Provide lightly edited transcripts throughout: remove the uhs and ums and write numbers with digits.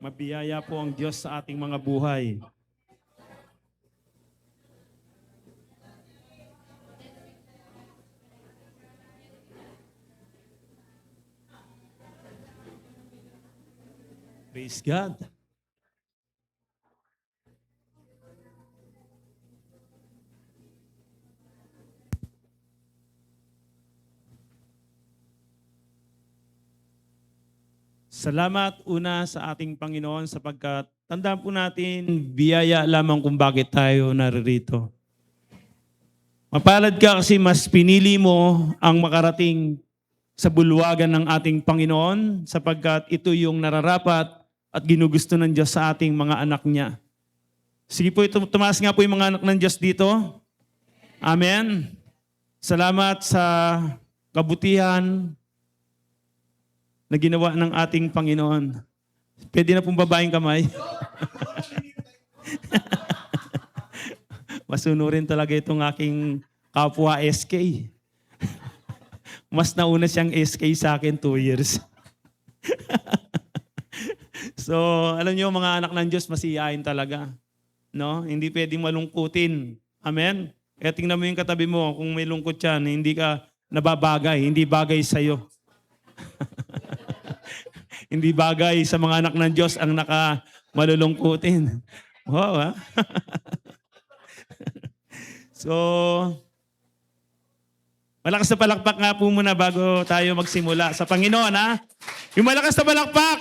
Mabiyaya po ang Diyos sa ating mga buhay. Praise God. Salamat una sa ating Panginoon sapagkat tandaan po natin, biyaya lamang kung bakit tayo naririto. Mapalad ka kasi mas pinili mo ang makarating sa bulwagan ng ating Panginoon sapagkat ito yung nararapat at ginugusto ng Diyos sa ating mga anak niya. Sige po, tumaas nga po yung mga anak ng Diyos dito. Amen. Salamat sa kabutihan na ginawa ng ating Panginoon. Pwede na pong babaeng kamay. Masunurin talaga itong aking kapwa SK. Mas nauna siyang SK sa akin 2 years. So, alam niyo mga anak ng Diyos, masiyahin talaga. No? Hindi pwedeng malungkutin. Amen? Kaya tingnan mo yung katabi mo, kung may lungkot yan, hindi ka nababagay, hindi bagay sa'yo. Hindi bagay sa mga anak ng Diyos ang malulungkutin. Wow, ha? So, malakas na palakpak nga po muna bago tayo magsimula sa Panginoon, ha? Yung malakas na palakpak!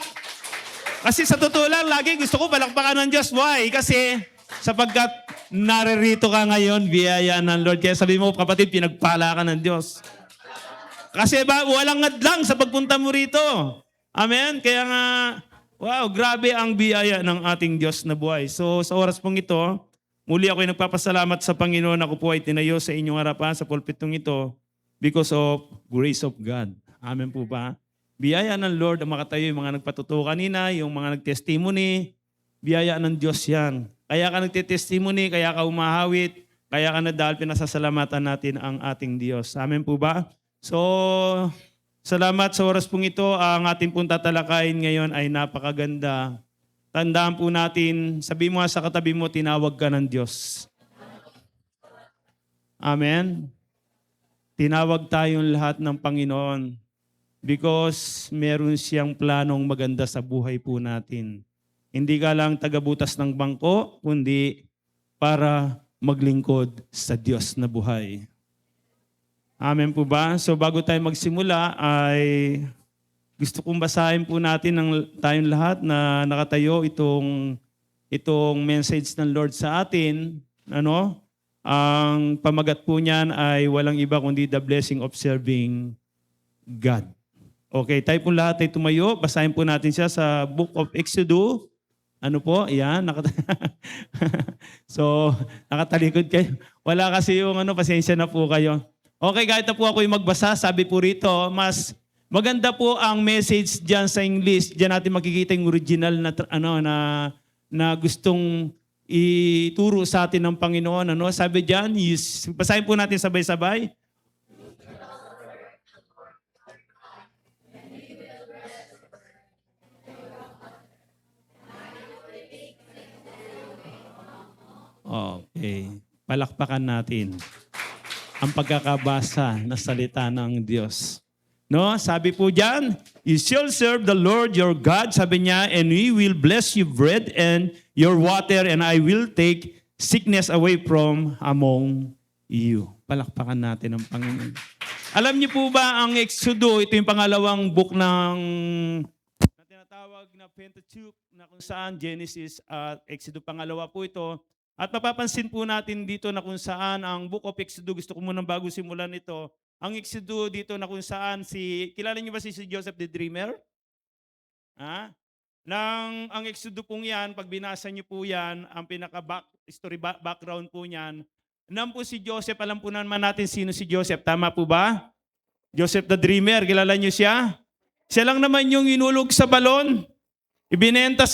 Kasi sa totoo lang, lagi gusto ko palakpakan ng Diyos. Why? Kasi sapagkat naririto ka ngayon, biyaya ng Lord. Kaya sabi mo, kapatid, pinagpala ka ng Diyos. Kasi walang ngadlang sa pagpunta mo rito. Amen? Kaya nga, wow, grabe ang biyaya ng ating Diyos na buhay. So sa oras pong ito, muli ako ay nagpapasalamat sa Panginoon. Ako po ay tinayo sa inyong harapan sa pulpitong ito because of grace of God. Amen po ba? Biyaya ng Lord ang makatayo, yung mga nagpatutuo kanina, yung mga nagtestimony, biyaya ng Diyos yan. Kaya ka nagtitestimony, kaya ka umahawit, kaya ka na dahil pinasasalamatan natin ang ating Diyos. Amen po ba? So, salamat sa oras pong ito. Ang ating pong tatalakayin ngayon ay napakaganda. Tandaan po natin, sabi mo sa katabi mo, tinawag ka ng Diyos. Amen? Tinawag tayong lahat ng Panginoon because meron siyang planong maganda sa buhay po natin. Hindi ka lang tagabutas ng bangko, kundi para maglingkod sa Diyos na buhay. Amen po ba? So bago tayo magsimula ay gusto kong basahin po natin tayong lahat na nakatayo itong message ng Lord sa atin. Ang pamagat po niyan ay walang iba kundi the blessing of serving God. Okay, tayo po lahat ay tumayo. Basahin po natin siya sa Book of Exodus. Ano po? Yan. So, nakatalikod kayo. Wala kasi yung pasensya na po kayo. Okay, kahit na po ako yung magbasa, sabi po rito, mas maganda po ang message diyan sa English. Diyan natin makikita yung original na gustong ituro sa atin ng Panginoon. Sabi diyan, basahin po natin sabay-sabay. Okay. Palakpakan natin ang pagkakabasa na salita ng Diyos. Sabi po diyan, you shall serve the Lord your God, sabi niya, and He will bless you bread and your water, and I will take sickness away from among you. Palakpakan natin ang Panginoon. Alam niyo po ba ang Exodus, ito yung pangalawang book ng na tinatawag na Pentateuch, na kung saan Genesis at Exodus, pangalawa po ito. At mapapansin po natin dito na kung saan ang Book of Exodus, gusto ko munang bago simulan ito, ang Exodus dito na kung saan kilala niyo ba si Joseph the Dreamer? Ang Exodus pong yan, pag binasa niyo po yan, ang background po niyan, po si Joseph, alam po naman natin sino si Joseph, tama po ba? Joseph the Dreamer, kilala niyo siya? Siya lang naman yung inulog sa balon, ibinenta,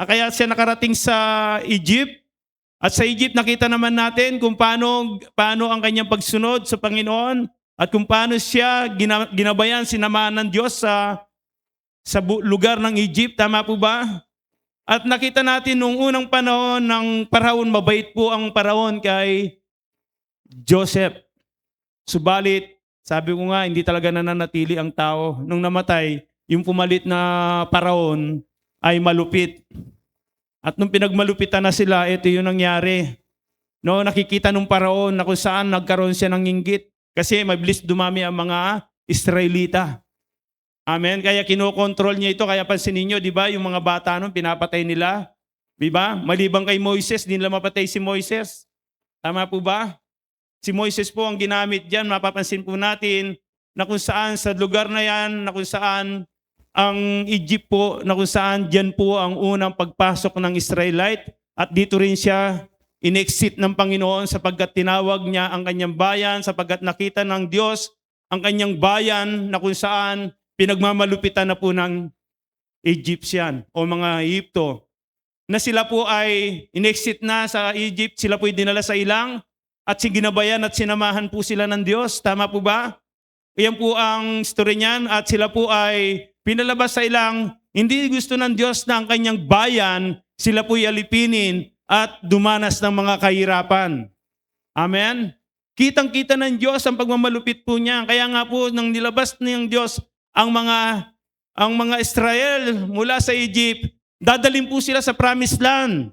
kaya siya nakarating sa Egypt. At sa Egypt, nakita naman natin kung paano ang kanyang pagsunod sa Panginoon at kung paano siya ginabayan, sinamahan ng Diyos sa lugar ng Egypt. Tama po ba? At nakita natin nung unang panahon ng Paraon, mabait po ang Paraon kay Joseph. Subalit, sabi ko nga, hindi talaga nananatili ang tao. Nung namatay, yung pumalit na Paraon ay malupit. At nung pinagmalupitan na sila, ito yung nangyari. No, nakikita nung Paraon na kung saan nagkaroon siya ng inggit. Kasi mabilis dumami ang mga Israelita. Amen. Kaya kinokontrol niya ito. Kaya pansinin niyo, di ba, yung mga bata nun, pinapatay nila. Di ba? Maliban kay Moises, di nila mapatay si Moises. Tama po ba? Si Moises po ang ginamit diyan. Mapapansin po natin na kung saan sa lugar na yan, na kung saan ang Egypt po, na kung saan diyan po ang unang pagpasok ng Israelite. At dito rin siya in-exit ng Panginoon sapagkat tinawag niya ang kanyang bayan, sapagkat nakita ng Diyos ang kanyang bayan na kung saan pinagmamalupitan na po ng Egyptian o mga Egypto. Na sila po ay in-exit na sa Egypt, sila po ay dinala sa ilang at ginabayan at sinamahan po sila ng Diyos. Tama po ba? Iyan po ang story niyan at sila po ay pinalabas sa ilang. Hindi gusto ng Diyos na ang kanyang bayan, sila po ay alipinin at dumanas ng mga kahirapan. Amen? Kitang-kita ng Diyos ang pagmamalupit po niya. Kaya nga po nang nilabas ng Diyos ang mga Israel mula sa Egypt, dadalhin po sila sa Promised Land.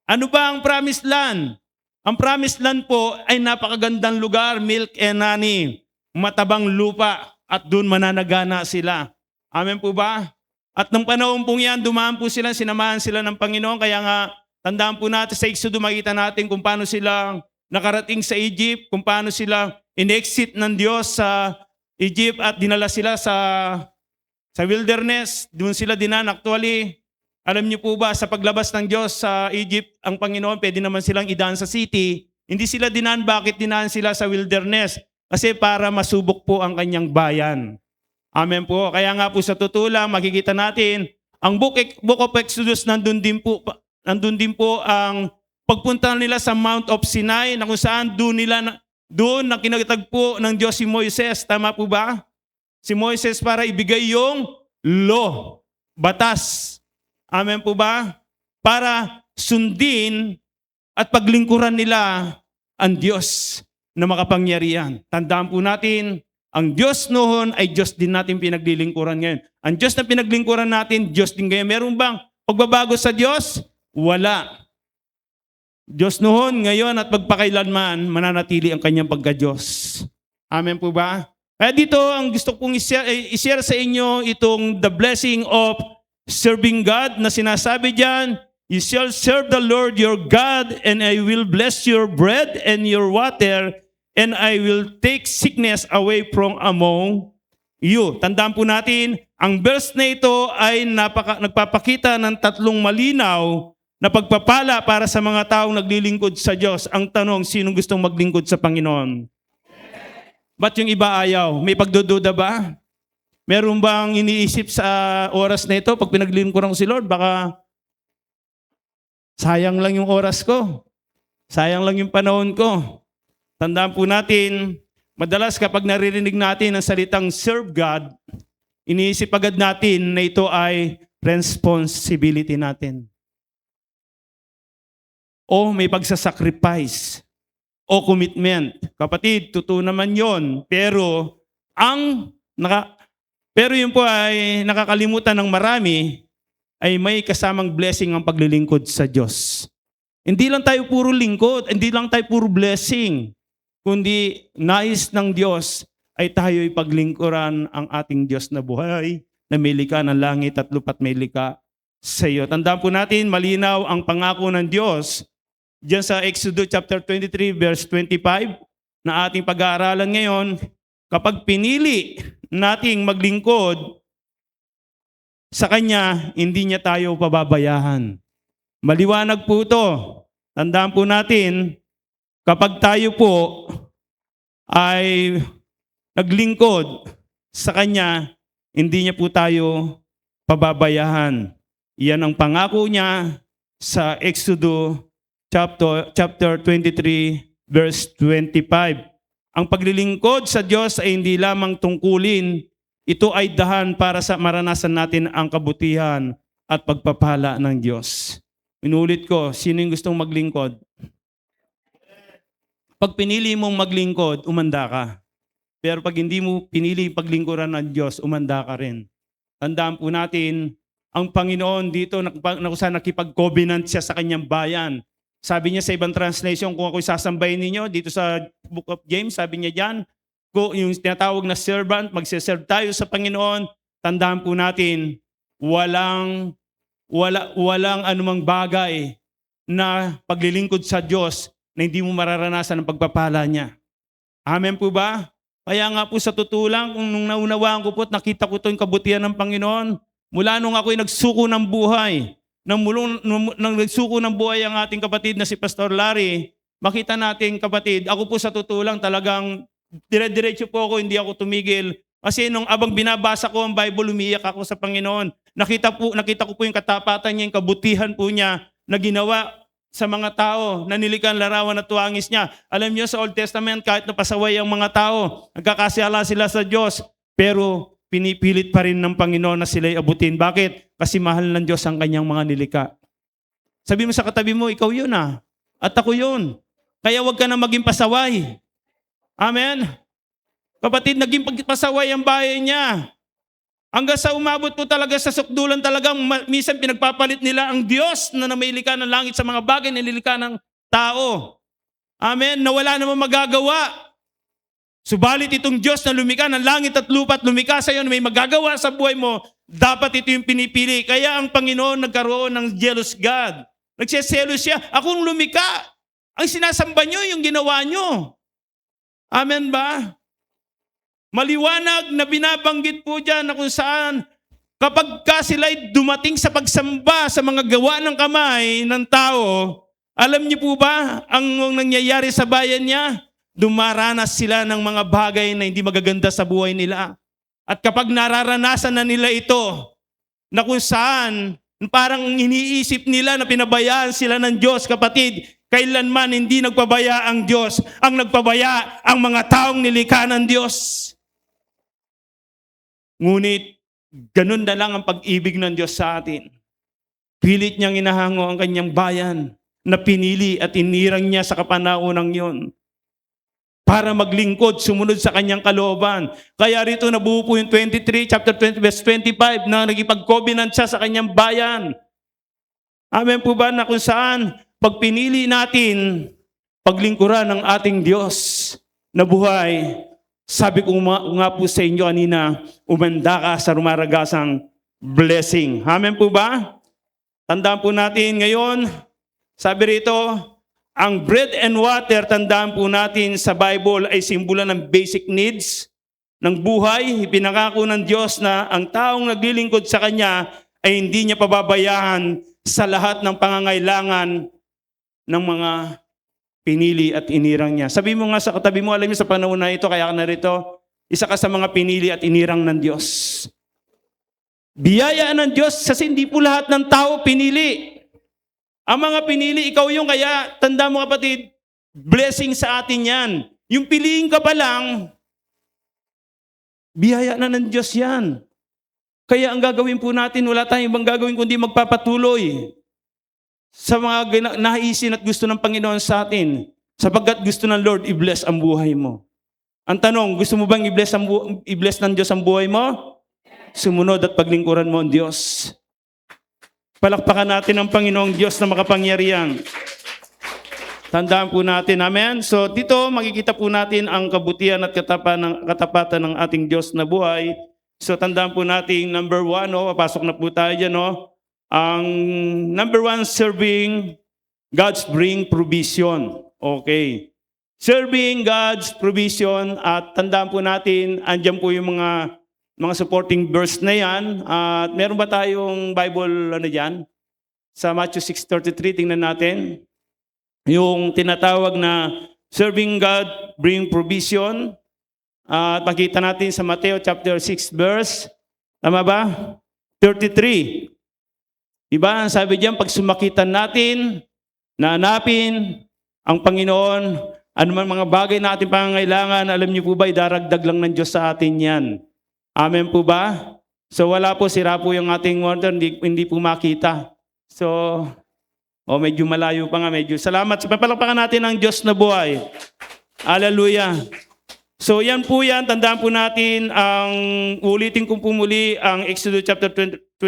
Ano ba ang Promised Land? Ang Promised Land po ay napakagandang lugar, milk and honey, matabang lupa at doon mananagana sila. Amen po ba? At nung panahon pong yan, dumaan po sila, sinamahan sila ng Panginoon. Kaya nga, tandaan po natin sa Exodus, makita natin kung paano sila nakarating sa Egypt, kung paano sila in-exit ng Diyos sa Egypt at dinala sila sa wilderness. Doon sila dinan. Actually, alam niyo po ba, sa paglabas ng Diyos sa Egypt, ang Panginoon, pwede naman silang idaan sa city. Hindi sila dinan. Bakit dinaan sila sa wilderness? Kasi para masubok po ang kanyang bayan. Amen po. Kaya nga po sa totoo lang, makikita natin, ang Book of Exodus, nandun din po ang pagpunta nila sa Mount of Sinai, na kung saan doon na kinatagpo ng Diyos si Moises. Tama po ba? Si Moises para ibigay yung law, batas. Amen po ba? Para sundin at paglingkuran nila ang Diyos na makapangyarihan. Tandaan po natin, ang Diyos noon ay Diyos din natin pinaglilingkuran ngayon. Ang Diyos na pinaglingkuran natin, Diyos din ngayon. Meron bang pagbabago sa Diyos? Wala. Diyos noon, ngayon at pagpakailanman, mananatili ang kanyang pagka-Diyos. Amen po ba? Kaya dito, ang gusto kong i-share sa inyo itong the blessing of serving God na sinasabi diyan, you shall serve the Lord your God and I will bless your bread and your water and I will take sickness away from among you. Tandaan po natin, ang verse na ito ay nagpapakita ng tatlong malinaw na pagpapala para sa mga taong naglilingkod sa Diyos. Ang tanong, sinong gustong maglingkod sa Panginoon? Ba't yung iba ayaw? May pagdududa ba? Meron bang iniisip sa oras na ito pag pinaglingkuran ko si Lord? Baka sayang lang yung oras ko. Sayang lang yung panahon ko. Tandaan po natin, madalas kapag naririnig natin ang salitang serve God, iniisip agad natin na ito ay responsibility natin. O may pagsasacrifice o commitment. Kapatid, totoo naman yon. Pero yun po ay nakakalimutan ng marami ay may kasamang blessing ang paglilingkod sa Diyos. Hindi lang tayo puro lingkod, hindi lang tayo puro blessing, kundi nais ng Diyos ay tayo'y paglingkuran ang ating Diyos na buhay, na may likha ng langit at lupa't may likha sa iyo. Tandaan po natin, malinaw ang pangako ng Diyos diyan sa Exodus chapter 23 verse 25 na ating pag-aaralan ngayon. Kapag pinili nating maglingkod sa Kanya, hindi niya tayo pababayahan. Maliwanag po ito. Tandaan po natin, kapag tayo po ay naglingkod sa Kanya, hindi niya po tayo pababayahan. Iyan ang pangako niya sa Exodus chapter 23 verse 25. Ang paglilingkod sa Diyos ay hindi lamang tungkulin ito ay dahan para sa maranasan natin ang kabutihan at pagpapala ng Diyos. Inulit ko, sino yung gustong maglingkod? Pag pinili mong maglingkod, umanda ka. Pero pag hindi mo pinili paglingkuran ng Diyos, umanda ka rin. Tandaan po natin, ang Panginoon dito, na kung saan nakipag-covenant siya sa kanyang bayan. Sabi niya sa ibang translation, kung ako'y sasambahin ninyo, dito sa Book of James, sabi niya dyan, kung yung tinatawag na servant, magsiserve tayo sa Panginoon, tandaan po natin, walang anumang bagay na paglilingkod sa Diyos na hindi mo mararanasan ang pagpapala niya. Amen po ba? Kaya nga po sa totoo lang, kung nung naunawaan ko po at nakita ko ito yung kabutihan ng Panginoon, mula nung ako'y nagsuko ng buhay, nang nagsuko ng buhay ang ating kapatid na si Pastor Larry, makita natin kapatid, ako po sa totoo lang talagang dire-diretso po ako, hindi ako tumigil. Kasi nung abang binabasa ko ang Bible, umiyak ako sa Panginoon. Nakita ko po yung katapatan niya, yung kabutihan po niya na ginawa sa mga tao na nilikhan, larawan at tuwangis niya. Alam niyo sa Old Testament, kahit napasaway ang mga tao, nagkakasala sila sa Diyos, pero pinipilit pa rin ng Panginoon na sila'y abutin. Bakit? Kasi mahal ng Diyos ang kanyang mga nilikha. Sabi mo sa katabi mo, ikaw yun at ako yun. Kaya huwag ka na maging pasaway. Amen? Kapatid, naging pasaway ang bahay niya. Hanggang sa umabot po talaga sa sukdulan, talagang minsan pinagpapalit nila ang Diyos na namaylikha ng langit sa mga bagay na nilikha ng tao. Amen? Na wala namang magagawa. Subalit itong Diyos na lumikha ng langit at lupa at lumikha sa iyo na may magagawa sa buhay mo, dapat ito yung pinipili. Kaya ang Panginoon nagkaroon ng jealous God. Nagseselos siya. Akong lumikha. Ang sinasamba nyo, yung ginawa nyo. Amen ba? Maliwanag na binabanggit po dyan na kung saan kapag ka sila'y dumating sa pagsamba sa mga gawa ng kamay ng tao, alam niyo po ba ang nangyayari sa bayan niya? Dumaranas sila ng mga bagay na hindi magaganda sa buhay nila. At kapag nararanasan na nila ito, na kung saan parang iniisip nila na pinabayaan sila ng Diyos, kapatid, kailanman hindi nagpabaya ang Diyos. Ang nagpabaya ang mga taong nilikha ng Diyos. Ngunit, ganun na lang ang pag-ibig ng Diyos sa atin. Pilit niyang inahango ang kanyang bayan na pinili at inirang niya sa kapanaunang yon para maglingkod, sumunod sa kanyang kalooban. Kaya rito nabuo po yung chapter 20, verse 25 na nagipag-covenant siya sa kanyang bayan. Amen po ba na kung saan pag pinili natin paglingkuran ng ating Diyos na buhay, sabi ko nga po sa inyo kanina, umanda ka sa rumaragasang blessing. Amen po ba? Tandaan po natin ngayon, sabi rito, ang bread and water, tandaan po natin sa Bible ay simbolo ng basic needs ng buhay. Ipinangako ng Diyos na ang taong naglilingkod sa Kanya ay hindi niya pababayaan sa lahat ng pangangailangan ng mga pinili at inirang niya. Sabi mo nga sa katabi mo, alam niyo sa panahon na ito, kaya ka narito, isa ka sa mga pinili at inirang ng Diyos. Biyayaan ng Diyos kasi hindi po lahat ng tao pinili. Ang mga pinili, ikaw yung kaya, tanda mo kapatid, blessing sa atin yan. Yung piliin ka pa lang, biyaya na ng Diyos yan. Kaya ang gagawin po natin, wala tayong ibang gagawin kundi magpapatuloy sa mga naisin at gusto ng Panginoon sa atin. Sapagkat gusto ng Lord, i-bless ang buhay mo. Ang tanong, gusto mo bang i-bless ng Diyos ang buhay mo? Sumunod at paglingkuran mo ang Diyos. Palakpakan natin ang Panginoong Diyos na makapangyarihan. Tandaan po natin, amen? So dito makikita po natin ang kabutihan at katapatan ng ating Diyos na buhay. So tandaan po natin, number 1, papasok na po tayo dyan, ang number 1, serving God's bring provision. Okay. Serving God's provision, at tandaan po natin, andyan po yung mga supporting verse na yan. At meron ba tayong Bible dyan? Sa Matthew 6:33, tingnan natin. Yung tinatawag na serving God bring provision. At makita natin sa Mateo chapter 6 verse, tama ba? 33. Diba? Ang sabi diyan, pag sumakitan natin, nahanapin ang Panginoon, anuman mga bagay na ating pangangailangan, alam niyo po ba, idaragdag lang ng Diyos sa atin yan. Amen po ba? So wala po, sira po yung ating water, hindi po makita. So, medyo malayo pa nga, medyo. Salamat. Palakpakan natin ang Diyos na buhay. Hallelujah. So yan po yan, tandaan po natin, ulitin kong pumuli ang Exodus chapter 23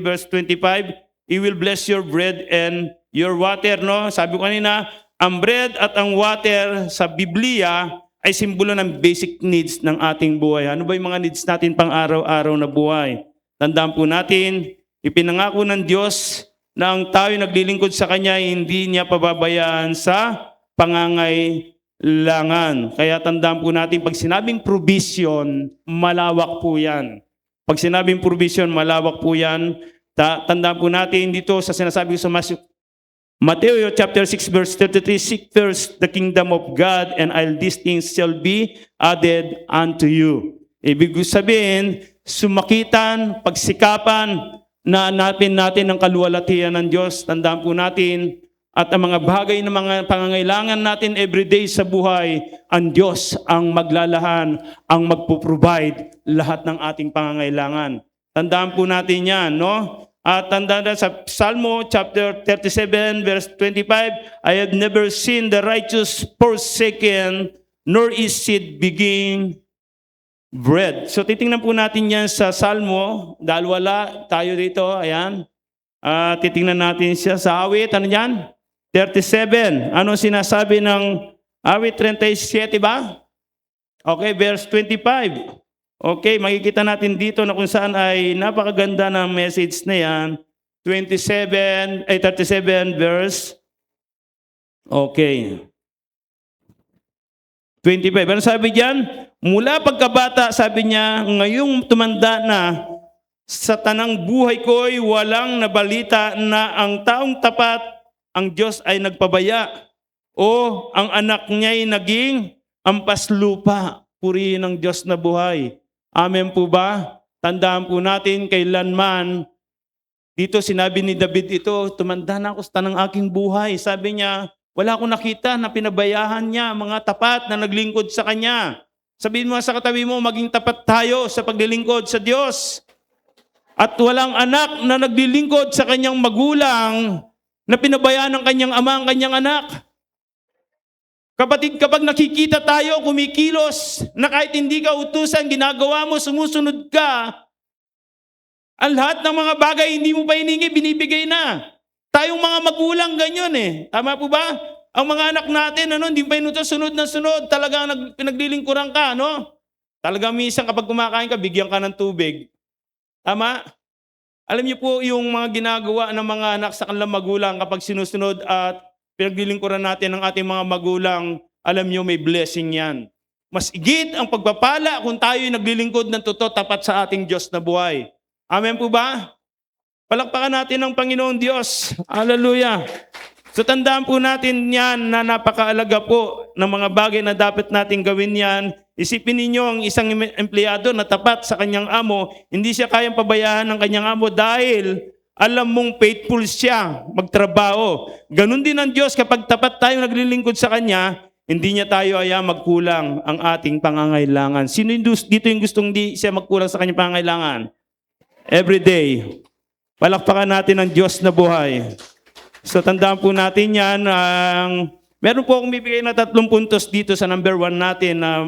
verse 25. He will bless your bread and your water, no? Sabi ko kanina, ang bread at ang water sa Biblia ay simbolo ng basic needs ng ating buhay. Ano ba yung mga needs natin pang araw-araw na buhay? Tandaan po natin, ipinangako ng Diyos na ang tayo naglilingkod sa Kanya, hindi niya pababayaan sa pangangailangan. Kaya tandaan po natin, pag sinabing provision, malawak po yan. Pag sinabing provision, malawak po yan. Tandaan po natin dito sa sinasabi ko sa Matthew chapter 6 verse 33, seek first the kingdom of God and all these things shall be added unto you. Ibig sabihin, sumakitan, pagsikapan, na hanapin natin ang kaluwalhatian ng Diyos. Tandaan po natin, at ang mga bagay na mga pangangailangan natin everyday sa buhay, ang Diyos ang maglalahan, ang magpo-provide lahat ng ating pangangailangan. Tandaan po natin yan, no? At tandaan sa Psalmo chapter 37 verse 25, I have never seen the righteous forsaken, nor is seed begging bread. So titingnan po natin yan sa Salmo, dahil wala tayo dito, ayan. Titingnan natin siya sa awit, ano yan? 37. Ano sinasabi ng awit 37 ba? Okay, verse 25. Okay, makikita natin dito na kung saan ay napakaganda ng message na yan. 37 verse. Okay. 25. Ano sabi diyan? Mula pagkabata, sabi niya, ngayong tumanda na, sa tanang buhay ko'y walang nabalita na ang taong tapat, ang Diyos ay nagpabaya. O ang anak niya'y naging ampas lupa. Purihin ng Diyos na buhay. Amen po ba? Tandaan po natin, kailanman, dito sinabi ni David ito, tumanda na ako sa tanang aking buhay. Sabi niya, wala akong nakita na pinabayahan niya mga tapat na naglingkod sa Kanya. Sabihin mo sa katabi mo, maging tapat tayo sa paglilingkod sa Diyos. At walang anak na naglilingkod sa kanyang magulang na pinabayaan ng kanyang ama ang kanyang anak. Kapatid, kapag nakikita tayo, kumikilos, na kahit hindi ka utusan, ginagawa mo, sumusunod ka, ang lahat ng mga bagay hindi mo pa hiningi, binibigay na. Tayong mga magulang ganyan eh. Tama po ba? Ang mga anak natin, hindi pa inutos, sunod na sunod, talagang pinaglilingkuran ka, no? Talagang minsan kapag kumakain ka, bigyan ka ng tubig. Tama? Alam niyo po yung mga ginagawa ng mga anak sa kanilang magulang kapag sinusunod at pinaglilingkuran natin ng ating mga magulang, alam niyo may blessing yan. Mas igit ang pagpapala kung tayo naglilingkod ng totoo tapat sa ating Diyos na buhay. Amen po ba? Palakpakan natin ang Panginoon Diyos. Hallelujah. So tandaan po natin yan na napakaalaga po ng mga bagay na dapat natin gawin yan. Isipin ninyo ang isang empleyado na tapat sa kanyang amo, hindi siya kayang pabayaan ng kanyang amo dahil alam mong faithful siya magtrabaho. Ganon din ang Diyos kapag tapat tayo naglilingkod sa Kanya, hindi niya tayo magkulang ang ating pangangailangan. Sino dito yung gustong di siya magkulang sa kanyang pangangailangan? Every day. Palakpakan natin ang Diyos na buhay. So tandaan po natin yan. Meron po akong bibigay na 3 puntos dito sa number 1 natin na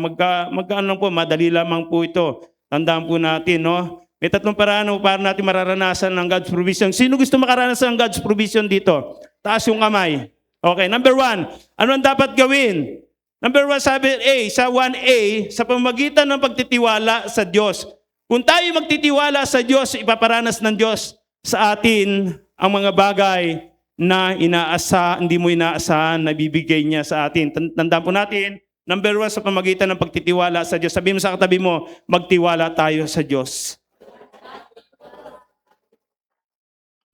magkaano po, madali lamang po ito. Tandaan po natin, no? May 3 paraan para natin mararanasan ng God's provision. Sino gusto makaranas ng God's provision dito? Taas yung kamay. Okay, number 1. Ano ang dapat gawin? Number 1, sabi sa 1A, sa pamamagitan ng pagtitiwala sa Diyos. Kung tayo magtitiwala sa Diyos, ipaparanas ng Diyos sa atin ang mga bagay na hindi mo inaasahan na bibigay niya sa atin. Tandaan po natin, number 1, sa pamamagitan ng pagtitiwala sa Diyos. Sabihin mo sa katabi mo, magtiwala tayo sa Diyos.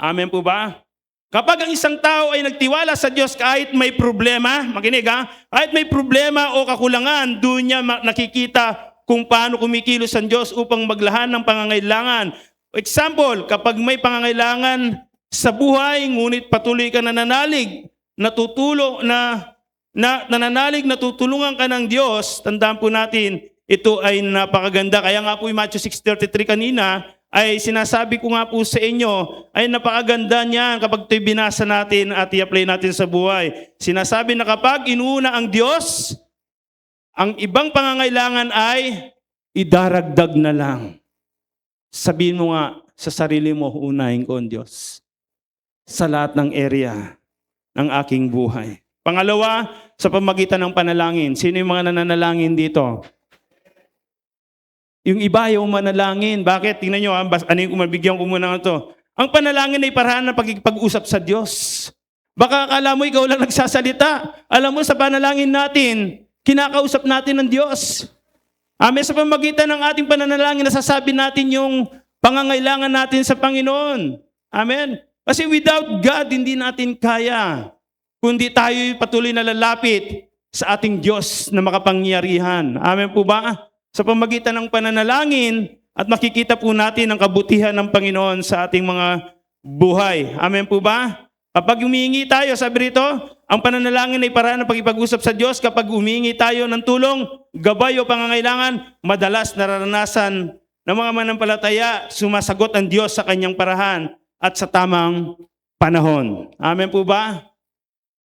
Amen po ba? Kapag ang isang tao ay nagtiwala sa Diyos kahit may problema, makinig kahit may problema o kakulangan, doon niya nakikita kung paano kumikilos ang Diyos upang maglahan ng pangangailangan. Example, kapag may pangangailangan sa buhay, ngunit patuloy ka nananalig, natutulungan ka ng Diyos, tandaan po natin, ito ay napakaganda. Kaya nga po yung Matthew 6:33 kanina, ay sinasabi ko nga po sa inyo, ay napakaganda niyan kapag ito'y binasa natin at i-apply natin sa buhay. Sinasabi na kapag inuuna ang Diyos, ang ibang pangangailangan ay idaragdag na lang. Sabihin mo nga sa sarili mo, unahin ko ang Diyos sa lahat ng area ng aking buhay. Pangalawa, sa pamamagitan ng panalangin. Sino yung mga nananalangin dito? Yung iba yung manalangin. Bakit? Tingnan nyo, ano yung mabigyan ko muna ng ito. Ang panalangin ay paraan ng pag-usap sa Diyos. Baka akala mo ikaw lang nagsasalita. Alam mo, sa panalangin natin, kinakausap natin ng Diyos. Amen. Sa pamamagitan ng ating pananalangin, nasasabi natin yung pangangailangan natin sa Panginoon. Amen. Kasi without God, hindi natin kaya. Kundi tayo patuloy na lalapit sa ating Diyos na makapangyarihan. Amen po ba? Sa pamamagitan ng pananalangin at makikita po natin ang kabutihan ng Panginoon sa ating mga buhay. Amen po ba? Kapag humihingi tayo, sabi rito, ang pananalangin ay paraan ng pag-ipag-usap sa Diyos. Kapag humihingi tayo ng tulong, gabay o pangangailangan, madalas nararanasan ng mga manampalataya, sumasagot ang Diyos sa kanyang parahan at sa tamang panahon. Amen po ba?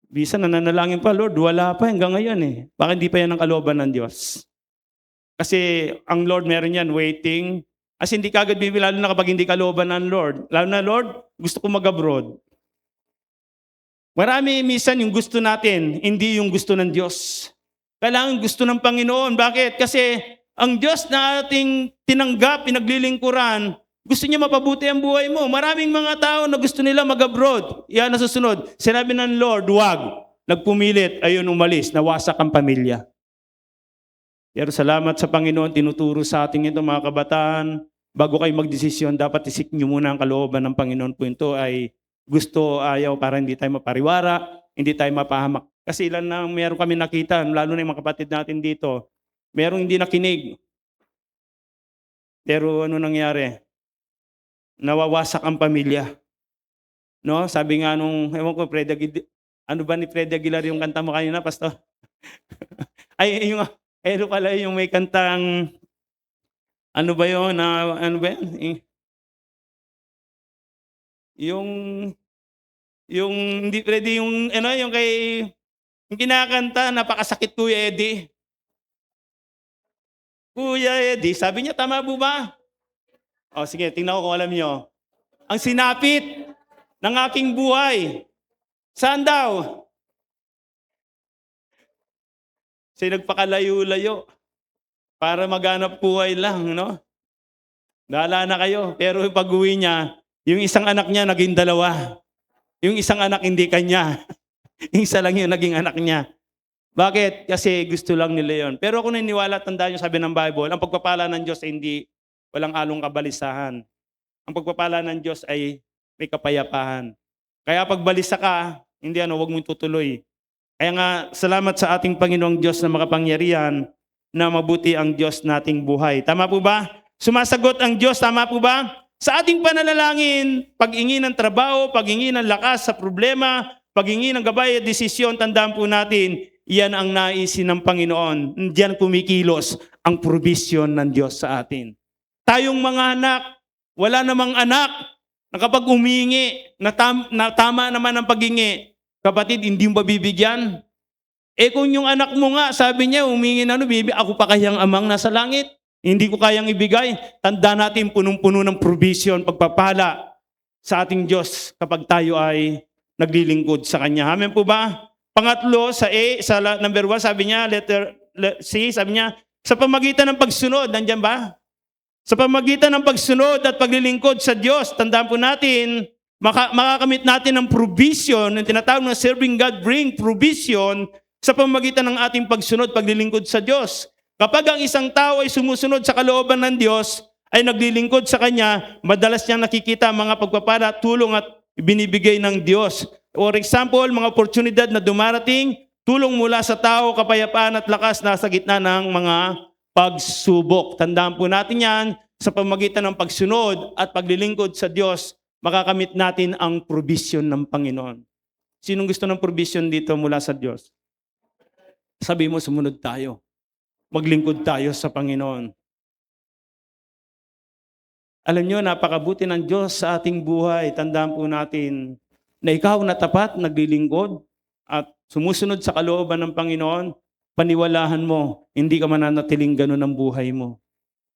Bisa nananalangin pa, Lord, wala pa hanggang ngayon eh. Baka hindi pa yan ang kalooban ng Diyos. Kasi ang Lord meron yan, waiting. As hindi kagad bibili, lalo na kapag hindi kalooban ng Lord. Lalo na, Lord, gusto ko mag-abroad. Marami minsan yung gusto natin, hindi yung gusto ng Diyos. Kailangan gusto ng Panginoon. Bakit? Kasi ang Diyos na ating tinanggap, pinaglilingkuran, gusto niya mapabuti ang buhay mo. Maraming mga tao na gusto nila mag-abroad. Yan na susunod. Sinabi ng Lord, wag. Nagpumilit, ayun umalis, nawasak ang pamilya. Pero salamat sa Panginoon, tinuturo sa ating ito mga kabataan, bago kayo magdesisyon, dapat isik nyo muna ang kalooban ng Panginoon po ito ay gusto, ayaw, para hindi tayo mapariwara, hindi tayo mapahamak. Kasi ilan na meron kami nakita, lalo na yung mga kapatid natin dito, merong hindi nakinig. Pero ano nangyari? Nawawasak ang pamilya. No? Sabi nga nung, ewan ko, ano ba ni Fred Aguilar yung kanta mo kanina, Pastor? Ay, yung, pala yung may kantang, ano ba yun? Ano ba yun? Yung hindi pwede yung yung kay yung kinakanta, napakasakit Kuya Eddie. Kuya Eddie, sabi niya tama po ba? O sige, tingnan ko kung alam niyo. Ang sinapit ng aking buhay. Saan daw? Kasi nagpakalayo-layo para maghanap buhay lang, no? Bahala na kayo. Pero pag-uwi niya, yung isang anak niya naging dalawa. Yung isang anak hindi kanya. Yung isa lang yung naging anak niya. Bakit? Kasi gusto lang nila yon. Pero kung naniniwala, tandaan niyo, sabi ng Bible, ang pagpapala ng Diyos ay hindi walang halong kabalisahan. Ang pagpapala ng Diyos ay may kapayapaan. Kaya pag balisa ka, hindi huwag mong tutuloy. Kaya nga, salamat sa ating Panginoong Diyos na makapangyarihan na mabuti ang Diyos nating buhay. Tama po ba? Sumasagot ang Diyos, tama po ba? Sa ating pananalangin, pag-ingi ng trabaho, pag-ingi ng lakas sa problema, pag-ingi ng gabay at desisyon, tandaan po natin, iyan ang naisin ng Panginoon. Diyan kumikilos ang provision ng Diyos sa atin. Tayong mga anak, wala namang anak na kapag humingi, na tama naman ang pag-ingi, kapatid, hindi mo babibigyan. Kung yung anak mo nga, sabi niya, humingi na ako pa kayang amang nasa langit. Hindi ko kayang ibigay. Tanda natin punong-puno ng provision, pagpapala sa ating Diyos kapag tayo ay naglilingkod sa Kanya. Amen po ba? Pangatlo, sa number 1, sabi niya, letter C, sabi niya, sa pamagitan ng pagsunod, nandiyan ba? Sa pamagitan ng pagsunod at paglilingkod sa Diyos, tandaan po natin, makakamit natin ng provision, yung tinatawag na serving God bring provision sa pamamagitan ng ating pagsunod, paglilingkod sa Diyos. Kapag ang isang tao ay sumusunod sa kalooban ng Diyos, ay naglilingkod sa Kanya, madalas niyang nakikita mga pagpapala, tulong at binibigay ng Diyos. For example, mga oportunidad na dumarating, tulong mula sa tao, kapayapaan at lakas na sa gitna ng mga pagsubok. Tandaan po natin yan, sa pamamagitan ng pagsunod at paglilingkod sa Diyos, makakamit natin ang provision ng Panginoon. Sinong gusto ng provision dito mula sa Diyos? Sabi mo, sumunod tayo. maglingkod tayo sa Panginoon. Alam nyo, napakabuti ng Diyos sa ating buhay. Tandaan po natin na ikaw na tapat, naglilingkod, at sumusunod sa kalooban ng Panginoon, paniwalahan mo, hindi ka mananatiling ganun ang buhay mo.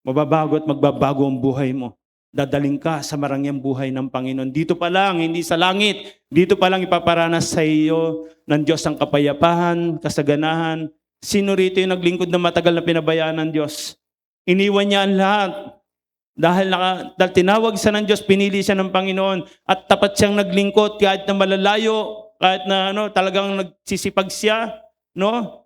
Mababago at magbabago ang buhay mo. Dadaling ka sa marangyang buhay ng Panginoon. Dito pa lang, hindi sa langit. Dito pa lang ipaparanas sa iyo ng Diyos ang kapayapaan, kasaganahan. Sino rito yung naglingkod na matagal na pinabayaan ng Diyos? Iniwan niya ang lahat. Dahil tinawag siya ng Diyos, pinili siya ng Panginoon at tapat siyang naglingkod kahit na malalayo, kahit na talagang nagsisipag siya,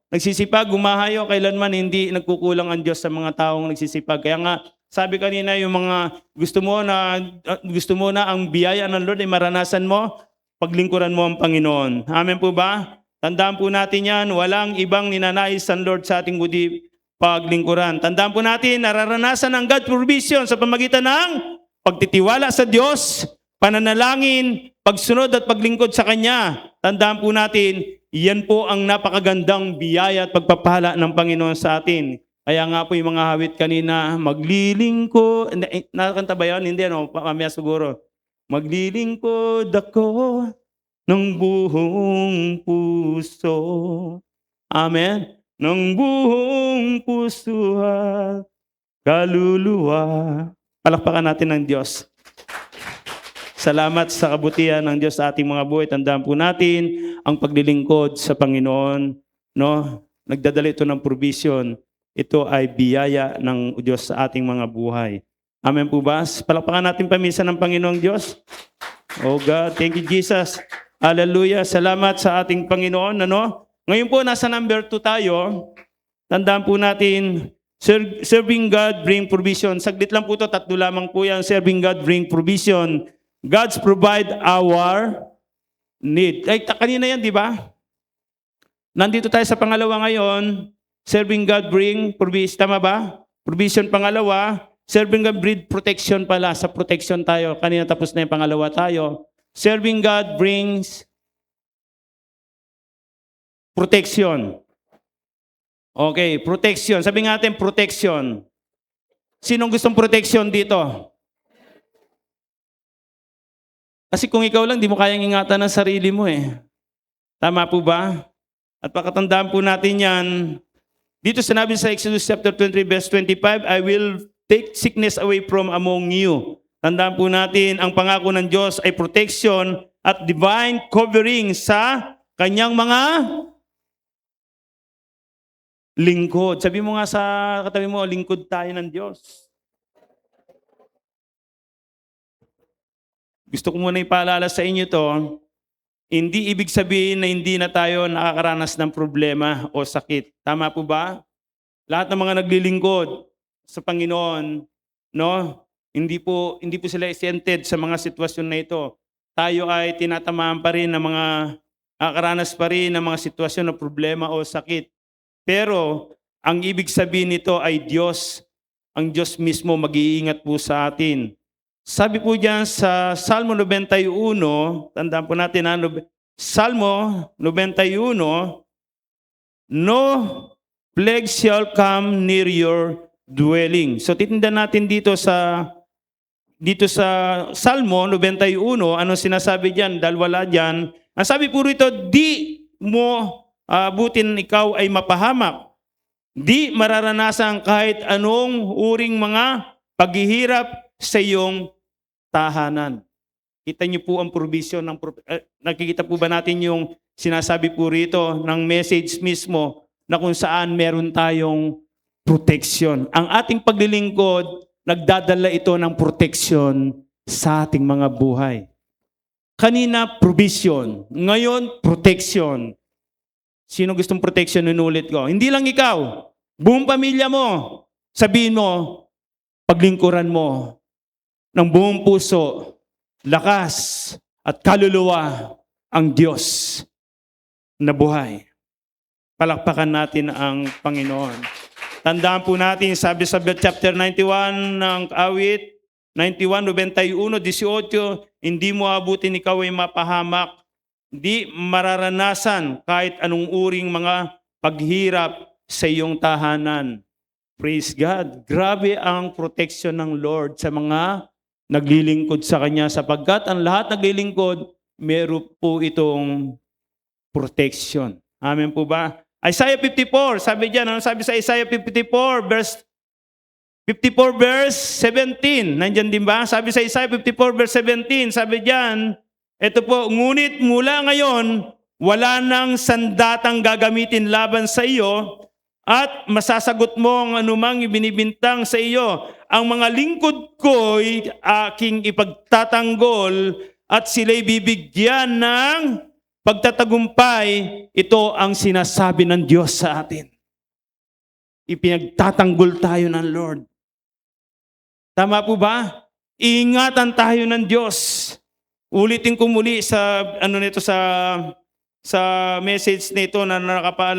nagsisipag, gumahayo, kailanman hindi nagkukulang ang Diyos sa mga taong nagsisipag. Kaya nga, sabi kanina, yung mga gusto mo na ang biyaya ng Lord ay maranasan mo, paglingkuran mo ang Panginoon. Amen po ba? Tandaan po natin yan, walang ibang ninanais ang Lord sa ating kundi paglingkuran. Tandaan po natin, nararanasan ang God provision sa pamagitan ng pagtitiwala sa Diyos, pananalangin, pagsunod at paglingkod sa Kanya. Tandaan po natin, iyan po ang napakagandang biyaya at pagpapala ng Panginoon sa atin. Kaya nga po yung mga hawit kanina, maglilingkod, nakakanta ba yun? Hindi, mamaya siguro. Maglilingkod ako ng buong puso. Amen? Ng buong puso at kaluluwa. Palakpakan natin ng Diyos. Salamat sa kabutihan ng Diyos sa ating mga buhay. Tandaan po natin ang paglilingkod sa Panginoon. Nagdadala ito ng provision. Ito ay biyaya ng Diyos sa ating mga buhay. Amen po ba? Palakpakan natin paminsan ng Panginoong Diyos. Oh God, thank you Jesus. Hallelujah. Salamat sa ating Panginoon. Ngayon po, nasa number 2 tayo. Tandaan po natin, serving God bring provision. Saglit lang po ito, 3 lamang po yan. Serving God bring provision. God's provide our need. Kanina yan, di ba? Nandito tayo sa pangalawa ngayon. Serving God bring provision. Tama ba? Provision pangalawa. Serving God bring protection pala. Sa protection tayo. Kanina tapos na yung pangalawa tayo. Serving God brings protection. Okay, protection. Sabi nga natin, protection. Sinong gustong protection dito? Kasi kung ikaw lang, di mo kayang ingatan ng sarili mo eh. Tama po ba? At pakatandaan po natin yan. Dito sinabi sa Exodus chapter 23 verse 25, I will take sickness away from among you. Tandaan po natin, ang pangako ng Diyos ay protection at divine covering sa kanyang mga lingkod. Sabi mo nga sa katabi mo, lingkod tayo ng Diyos. Gusto ko muna ipaalala sa inyo to, hindi ibig sabihin na hindi na tayo nakakaranas ng problema o sakit. Tama po ba? Lahat ng mga naglilingkod sa Panginoon, hindi po sila exempted sa mga sitwasyon na ito. Tayo ay tinatamaan pa rin ng mga nakakaranas pa rin ng mga sitwasyon na problema o sakit. Pero ang ibig sabihin nito ay Diyos. Ang Diyos mismo mag-iingat po sa atin. Sabi po diyan sa Salmo 91, tandaan po natin Salmo 91, no plague shall come near your dwelling. So titindan natin dito sa Salmo 91, ano sinasabi diyan? Dahil wala diyan. Ang sabi po rito, di mo butin ikaw ay mapahamak. Di mararanasan kahit anong uring mga paghihirap sa iyong tahanan. Kita niyo po ang provision ng nakikita po ba natin yung sinasabi po rito ng message mismo na kung saan meron tayong protection. Ang ating paglilingkod, nagdadala ito ng protection sa ating mga buhay. Kanina, provision. Ngayon, protection. Sino gustong protection? Inulit ko. Hindi lang ikaw. Buong pamilya mo. Sabihin mo, paglingkuran mo ng buong puso, lakas at kaluluwa ang Diyos na buhay. Palakpakan natin ang Panginoon. Tandaan po natin, sabi sa chapter 91 ng awit, 91, 18, hindi mo abutin ikaw ay mapahamak, di mararanasan kahit anong uring mga paghirap sa iyong tahanan. Praise God. Grabe ang protection ng Lord sa mga naglilingkod sa Kanya sapagkat ang lahat naglilingkod, meron po itong protection. Amen po ba? Isaiah 54, sabi diyan, ano sabi sa Isaiah 54 verse 17. Nandiyan din ba? Sabi sa Isaiah 54 verse 17, sabi diyan, ito po, ngunit mula ngayon, wala nang sandatang gagamitin laban sa iyo at masasagot mo ang anumang ibinibintang sa iyo. Ang mga lingkod ko'y aking ipagtatanggol at sila'y bibigyan ng pagtatagumpay. Ito ang sinasabi ng Diyos sa atin. Ipinagtatanggol tayo ng Lord. Tama po ba? Iingatan tayo ng Diyos. Ulitin ko muli sa message nito na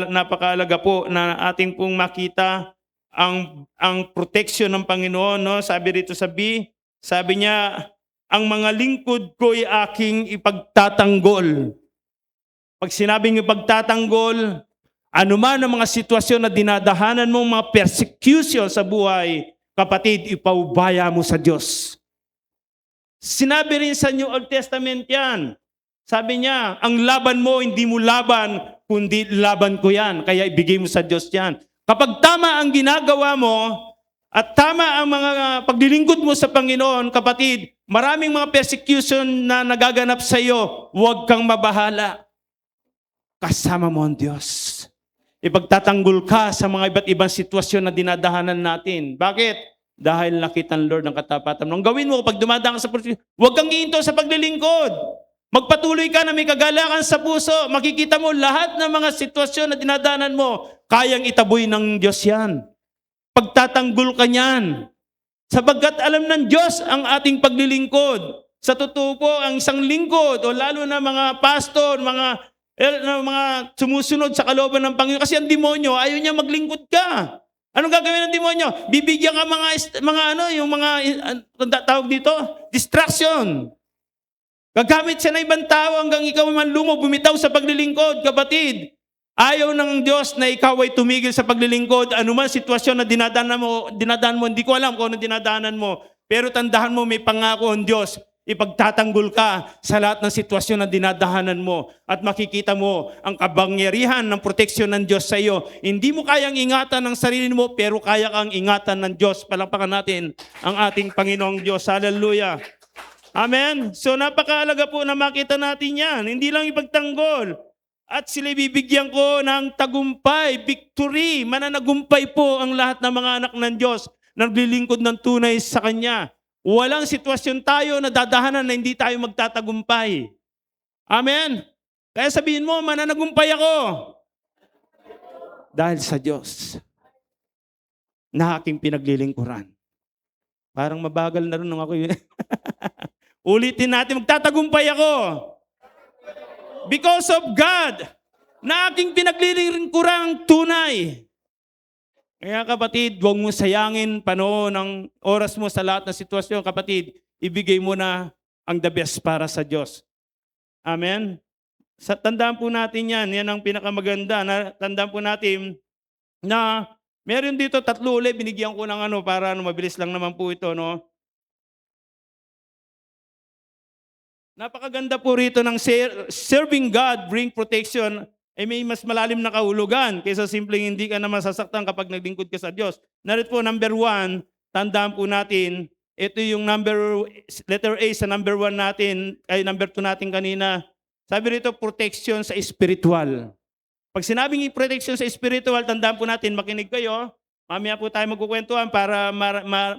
napakaalaga po na ating pong makita ang protection ng Panginoon, no? Sabi rito sa B, sabi niya, ang mga lingkod ko'y aking ipagtatanggol. Pag sinabing ipagtatanggol, anuman ang mga sitwasyon na dinadahanan mo, mga persecution sa buhay, kapatid, ipaubaya mo sa Diyos. Sinabi rin sa New Old Testament yan. Sabi niya, ang laban mo, hindi mo laban, kundi laban ko yan. Kaya ibigay mo sa Diyos yan. Kapag tama ang ginagawa mo, at tama ang mga paglilingkod mo sa Panginoon, kapatid, maraming mga persecution na nagaganap sa iyo, huwag kang mabahala. Kasama mo ang Diyos. Ipagtatanggol ka sa mga iba't ibang sitwasyon na dinadahanan natin. Bakit? Dahil nakita ng Lord ng katapatan. Ang gawin mo kapag dumadaan ka sa persecution, huwag kang iinto sa paglilingkod. Magpatuloy ka na may kagalakan sa puso. Makikita mo lahat ng mga sitwasyon na dinadahanan mo, kayang itaboy ng Diyos yan. Pagtatanggol ka niyan. Sapagkat alam ng Diyos ang ating paglilingkod. Sa totoo po, ang isang lingkod o lalo na mga pastor, mga sumusunod sa kalooban ng Panginoon. Kasi ang demonyo, ayaw niya maglingkod ka. Anong gagawin ng demonyo? Bibigyan ka tawag dito? Distraction. Gagamit siya ng ibang tao hanggang ikaw man bumitaw sa paglilingkod. Kapatid, ayaw ng Diyos na ikaw ay tumigil sa paglilingkod. Ano man sitwasyon na dinadaan mo, hindi ko alam kung ano dinadaanan mo. Pero tandahan mo, may pangako ang Diyos. Ipagtatanggol ka sa lahat ng sitwasyon na dinadahanan mo at makikita mo ang kabangyarihan ng proteksyon ng Diyos sa iyo. Hindi mo kayang ingatan ng sarili mo, pero kaya kang ingatan ng Diyos. Palakpakan natin ang ating Panginoong Diyos. Hallelujah. Amen? So napakaalaga po na makita natin yan. Hindi lang ipagtanggol. At sila bibigyan ko ng tagumpay, victory. Mananagumpay po ang lahat ng mga anak ng Diyos na naglilingkod ng tunay sa Kanya. Walang sitwasyon tayo na dadahanan na hindi tayo magtatagumpay. Amen? Kaya sabihin mo, mananagumpay ako. Dahil sa Diyos na aking pinaglilingkuran. Parang mabagal na rin nung ako yun. Ulitin natin, magtatagumpay ako. Because of God na aking pinaglilingkurang tunay. Kaya kapatid, huwag mo sayangin panahon ng oras mo sa lahat ng sitwasyon. Kapatid, ibigay mo na ang the best para sa Diyos. Amen? Tandaan po natin yan. Yan ang pinakamaganda. Tandaan po natin na meron dito 3 ulit. Binigyan ko ng para mabilis lang naman po ito. No? Napakaganda po rito ng serving God bring protection. May mas malalim na kahulugan kaysa simpleng hindi ka na masasaktan kapag naglingkod ka sa Diyos. Narito po, number 1, tandaan po natin, ito yung letter A sa number 1 natin, ay number 2 natin kanina. Sabi rito, protection sa spiritual. Pag sinabing protection sa spiritual, tandaan po natin, makinig kayo. Mamaya po tayo magkukwentuhan para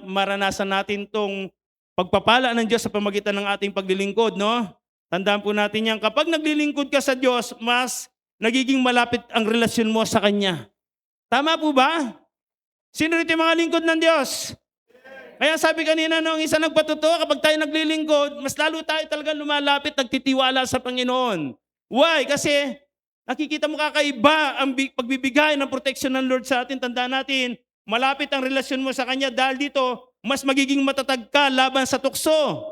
maranasan natin tong pagpapala ng Diyos sa pamagitan ng ating paglilingkod. No? Tandaan po natin yan. Kapag naglilingkod ka sa Diyos, mas nagiging malapit ang relasyon mo sa Kanya. Tama po ba? Sino rito yung mga lingkod ng Diyos? Kaya sabi kanina nung isa nagpatuto, kapag tayo naglilingkod, mas lalo tayo talaga lumalapit, nagtitiwala sa Panginoon. Why? Kasi nakikita mo kakaiba ang pagbibigay ng protection ng Lord sa atin. Tandaan natin, malapit ang relasyon mo sa Kanya dahil dito, mas magiging matatag ka laban sa tukso.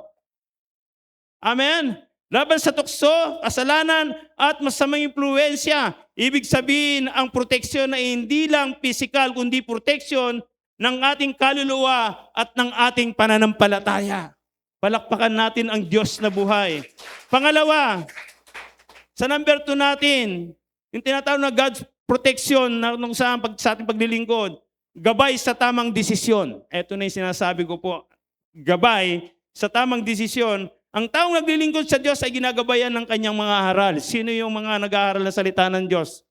Amen? Laban sa tukso, kasalanan, at masamang impluwensya. Ibig sabihin, ang proteksyon ay hindi lang physical, kundi proteksyon ng ating kaluluwa at ng ating pananampalataya. Palakpakan natin ang Diyos na buhay. Pangalawa, sa number 2 natin, yung tinatawag na God's protection na nung sa ating paglilingkod, gabay sa tamang desisyon. Ito na yung sinasabi ko po. Gabay sa tamang desisyon. Ang taong naglilingkod sa Diyos ay ginagabayan ng kanyang mga aral. Sino yung mga nag-aaral na salita ng Diyos?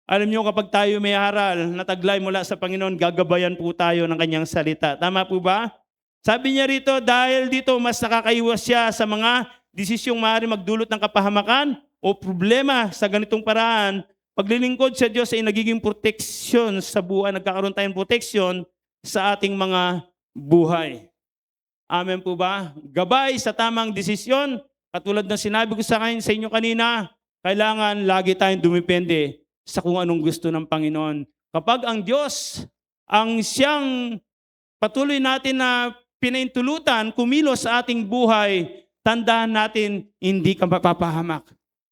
Alam niyo, kapag tayo may aral na taglay mula sa Panginoon, gagabayan po tayo ng kanyang salita. Tama po ba? Sabi niya rito, dahil dito mas nakakaiwas siya sa mga desisyong maaari magdulot ng kapahamakan o problema sa ganitong paraan. Paglilingkod sa Diyos ay nagiging proteksyon sa buhay. Nagkakaroon tayong proteksyon sa ating mga buhay. Amen po ba? Gabay sa tamang desisyon. Katulad ng sinabi ko sa inyo kanina, kailangan lagi tayong dumipende sa kung anong gusto ng Panginoon. Kapag ang Diyos ang siyang patuloy natin na pinaintulutan, kumilos sa ating buhay, tandaan natin, hindi ka mapapahamak.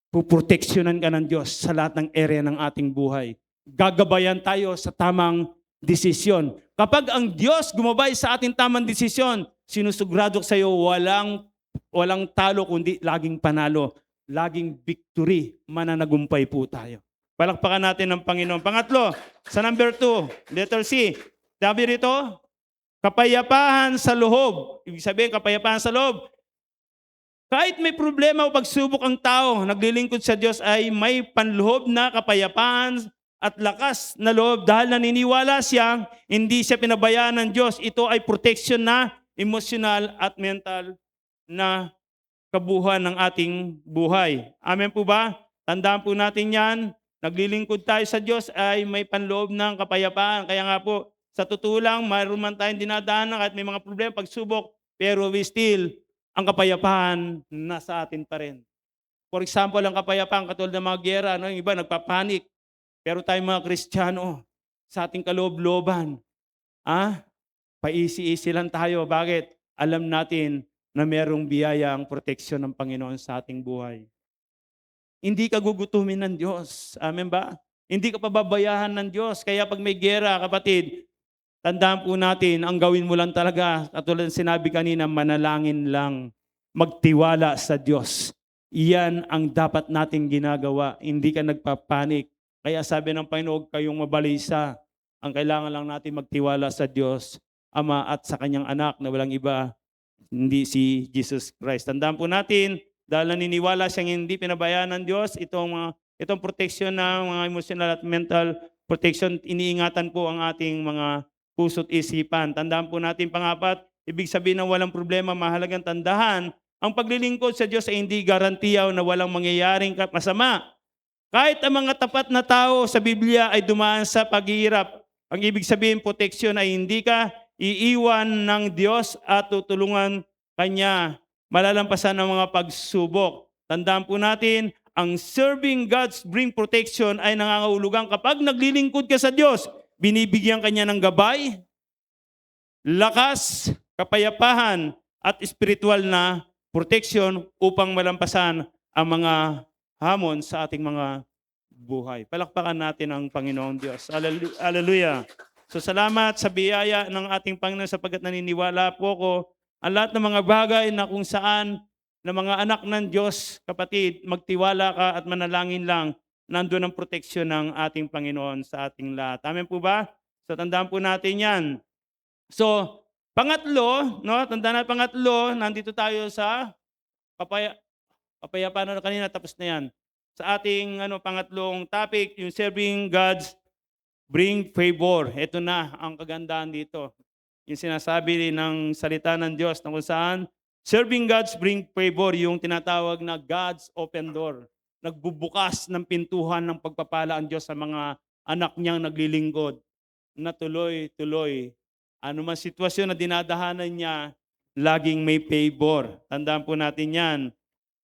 Puproteksyonan ka ng Diyos sa lahat ng area ng ating buhay. Gagabayan tayo sa tamang desisyon. Kapag ang Diyos gumabay sa ating tamang desisyon, sinusigurado sa iyo, walang talo, kundi laging panalo. Laging victory, mananagumpay po tayo. Palakpakan natin ng Panginoon. Pangatlo, sa number 2, letter C. Sabi rito, kapayapaan sa loob. Ibig sabihin, kapayapaan sa loob. Kahit may problema o pagsubok ang tao, naglilingkod sa Diyos ay may panloob na kapayapaan at lakas na loob dahil naniniwala siya, hindi siya pinabayaan ng Diyos. Ito ay protection na emotional at mental na kabuuan ng ating buhay. Amen po ba? Tandaan po natin yan. Naglilingkod tayo sa Diyos ay may panloob ng kapayapaan. Kaya nga po, sa totoo lang, mayroon man tayong dinadaanan kahit may mga problema, pagsubok, pero we still, ang kapayapaan nasa atin pa rin. For example, ang kapayapaan katulad ng mga giyera, yung iba nagpapanik. Pero tayong mga Kristiyano, sa ating kaloob-looban, paisi-isi lang tayo. Bakit? Alam natin na merong biyaya ang proteksyon ng Panginoon sa ating buhay. Hindi ka gugutumin ng Diyos. Amen ba? Hindi ka pababayahan ng Diyos. Kaya pag may giyera, kapatid, tandaan po natin, ang gawin mo lang talaga, katulad ng sinabi kanina, manalangin lang, magtiwala sa Diyos. Iyan ang dapat nating ginagawa. Hindi ka nagpapanik. Kaya sabi ng Panginoon, huwag kayong mabalisa. Ang kailangan lang natin magtiwala sa Diyos, Ama at sa Kanyang anak na walang iba, hindi si Jesus Christ. Tandaan po natin, dahil naniniwala siyang hindi pinabayaan ng Diyos, itong proteksyon ng mga emotional at mental protection, iniingatan po ang ating mga puso't isipan. Tandaan po natin, pangapat, ibig sabihin ng walang problema, mahalagang tandahan, ang paglilingkod sa Diyos ay hindi garantiyaw na walang mangyayaring masama. Kahit ang mga tapat na tao sa Biblia ay dumaan sa paghihirap, ang ibig sabihin, proteksyon ay hindi ka iiwan ng Diyos at tutulungan Kanya malalampasan ng mga pagsubok. Tandaan po natin, ang serving God's bring protection ay nangangahulugan kapag naglilingkod ka sa Diyos, binibigyan Kanya ng gabay, lakas, kapayapahan, at spiritual na protection upang malampasan ang mga hamon sa ating mga buhay. Palakpakan natin ang Panginoon Diyos. Hallelujah. So salamat sa biyaya ng ating Panginoon sapagkat naniniwala po ko ang lahat ng mga bagay na kung saan na mga anak ng Diyos, kapatid, magtiwala ka at manalangin lang, nandun ang proteksyon ng ating Panginoon sa ating lahat. Amen po ba? So tandaan po natin yan. So, pangatlo, tandaan natin pangatlo, nandito tayo sa kapayapaan na kanina, tapos na yan. Sa ating pangatlong topic, yung serving God's bring favor. Ito na ang kagandahan dito. Yung sinasabi ng salita ng Diyos na kung saan serving God's bring favor, yung tinatawag na God's open door. Nagbubukas ng pintuhan ng pagpapala ang Diyos sa mga anak niyang naglilingkod na tuloy-tuloy. Ano man sitwasyon na dinadahanan niya, laging may favor. Tandaan po natin yan.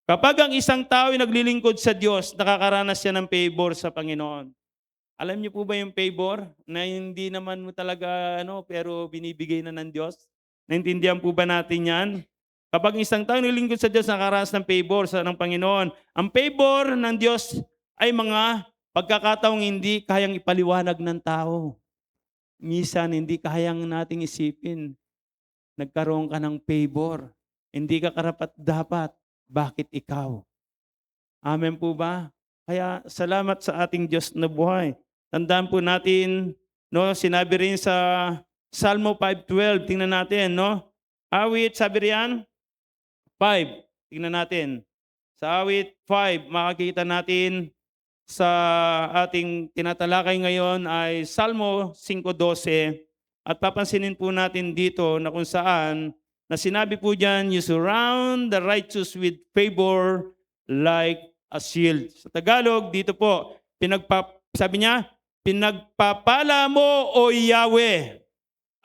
Kapag ang isang tao ay naglilingkod sa Diyos, nakakaranas siya ng favor sa Panginoon. Alam niyo po ba yung favor na hindi naman mo talaga pero binibigay na ng Diyos? Naintindihan po ba natin yan? Kapag isang tao naglilingkod sa Diyos, nakakaranas ng favor ng Panginoon. Ang favor ng Diyos ay mga Pagkakataong hindi kayang ipaliwanag ng tao. Minsan hindi kayang nating isipin. Nagkaroon ka ng favor. Hindi ka karapat-dapat. Bakit ikaw? Amen po ba? Kaya salamat sa ating Diyos na buhay. Tandaan po natin, no, sinabi rin sa Salmo 5:12, tingnan natin, no? Awit, sabi riyan, 5. Tingnan natin. Sa awit 5, makikita natin sa ating tinatalakay ngayon ay Salmo 5:12. At papansinin po natin dito na kung saan na sinabi po diyan, you surround the righteous with favor like a shield. Sa Tagalog, dito po, sabi niya, pinagpapala mo o Yahweh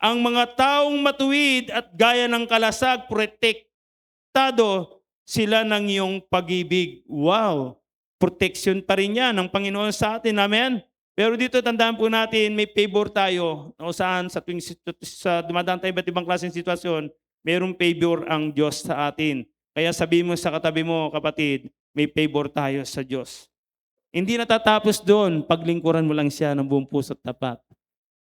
ang mga taong matuwid at gaya ng kalasag, protektado sila ng iyong pag-ibig. Wow! Protection pa rin yan ng Panginoon sa atin. Amen? Pero dito tandaan po natin, may favor tayo. O saan sa tuwing sa dumadaan tayo iba't ibang klaseng sitwasyon, mayroong favor ang Diyos sa atin. Kaya sabi mo sa katabi mo, kapatid, may favor tayo sa Diyos. Hindi natatapos doon, paglingkuran mo lang siya ng buong puso at tapat.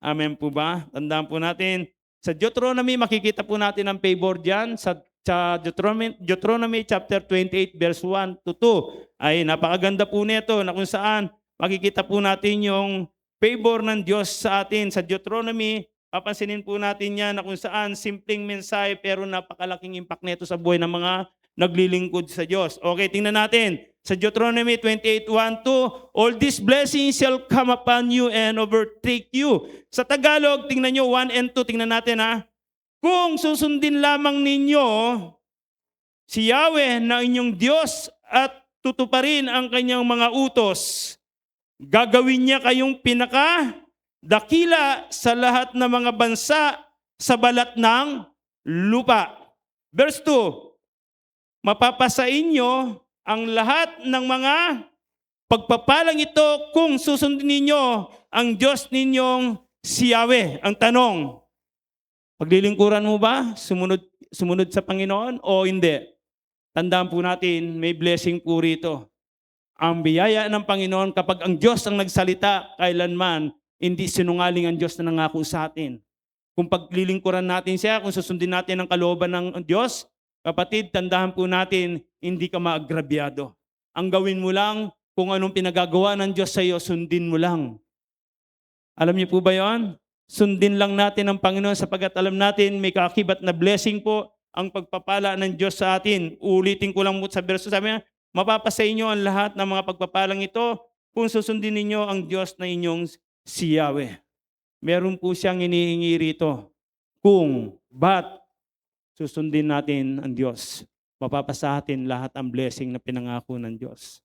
Amen po ba? Tandaan po natin, sa Deuteronomy, makikita po natin ang favor diyan. Sa Deuteronomy chapter 28 verse 1 to 2. Ay napakaganda po nito na kung saan makikita po natin yung favor ng Diyos sa atin. Sa Deuteronomy, papansinin po natin yan na kung saan simpleng mensahe pero napakalaking impact nito sa buhay ng mga naglilingkod sa Diyos. Okay, tingnan natin. Sa Deuteronomy 28:1-2, all these blessings shall come upon you and overtake you. Sa Tagalog, tingnan nyo 1 and 2, tingnan natin ha. Kung susundin lamang ninyo si Yahweh na inyong Diyos at tutuparin ang kanyang mga utos, gagawin niya kayong pinaka-dakila sa lahat ng mga bansa sa balat ng lupa. Verse 2, mapapasain nyo ang lahat ng mga pagpapalang ito kung susundin ninyo ang Diyos ninyong si Yahweh. Ang tanong, paglilingkuran mo ba? Sumunod sa Panginoon o hindi? Tandaan po natin, may blessing po rito. Ang biyaya ng Panginoon kapag ang Diyos ang nagsalita, kailanman hindi sinungaling ang Diyos na nangako sa atin. Kung paglilingkuran natin siya, kung susundin natin ang kalooban ng Diyos, kapatid, tandaan po natin, hindi ka maagrabyado. Ang gawin mo lang, kung anong pinagagawa ng Diyos sa iyo, sundin mo lang. Alam niyo po ba yon? Sundin lang natin ang Panginoon sapagkat alam natin may kaakibat na blessing po ang pagpapala ng Diyos sa atin. Ulitin ko lang po sa verso, sabi niya, mapapasa inyo ang lahat ng mga pagpapalang ito kung susundin ninyo ang Diyos na inyong si Yahweh. Meron po siyang inihingi rito. Kung ba't susundin natin ang Diyos, mapapasa atin lahat ang blessing na pinangako ng Diyos.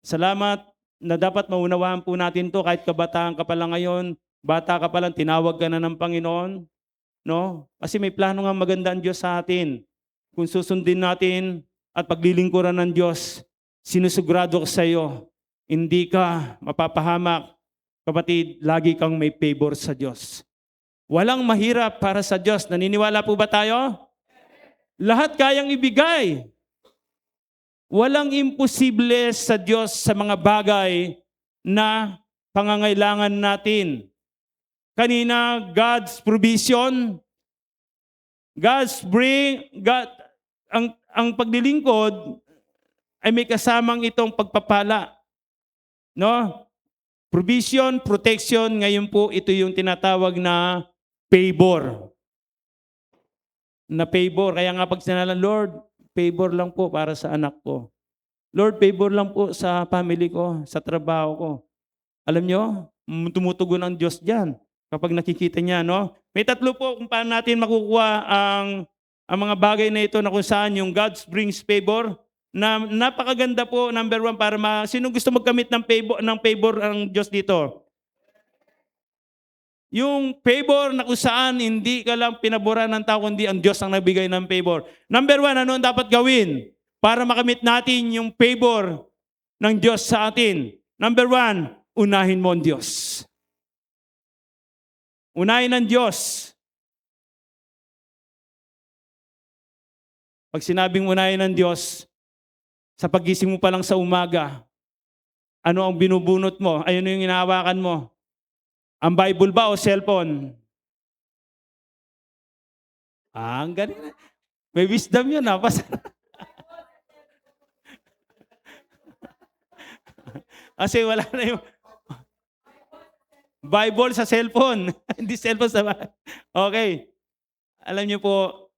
Salamat na dapat maunawaan po natin to kahit kabataan ka pa lang ngayon, bata ka pa lang, tinawag ka na ng Panginoon. No? Kasi may plano nga maganda ang Diyos sa atin. Kung susundin natin at paglilingkuran ng Diyos, sinusigurado ko sa iyo, hindi ka mapapahamak. Kapatid, lagi kang may favor sa Diyos. Walang mahirap para sa Diyos. Naniniwala po ba tayo? Lahat kayang ibigay. Walang imposible sa Diyos sa mga bagay na pangangailangan natin. Kanina, God's provision, ang paglilingkod ay may kasamang itong pagpapala. No? Provision, protection, ngayon po ito yung tinatawag na favor. Na favor. Kaya nga pag sinalan, Lord, favor lang po para sa anak ko. Lord, favor lang po sa family ko, sa trabaho ko. Alam nyo, tumutugon ang Diyos dyan. Kapag nakikita niya, no? May tatlo po kung paano natin makukuha ang mga bagay na ito na kung saan yung God brings favor. Na napakaganda po, number 1, para sino gusto magkamit ng favor ang Diyos dito? Yung favor na kung saan hindi ka lang pinaboran ng tao, kundi ang Diyos ang nagbigay ng favor. Number 1, ano ang dapat gawin para makamit natin yung favor ng Diyos sa atin? Number 1, unahin mo ang Diyos. Unahin ang Diyos. Pag sinabing unahin ng Diyos, sa pagising mo pa lang sa umaga, Ano ang binubunot mo? Ayun yung hinahawakan mo. Ang Bible ba o cellphone? Ang galing. May wisdom yun ha. Kasi wala na yung Bible sa cellphone. Hindi cellphone sa Okay. Alam niyo po,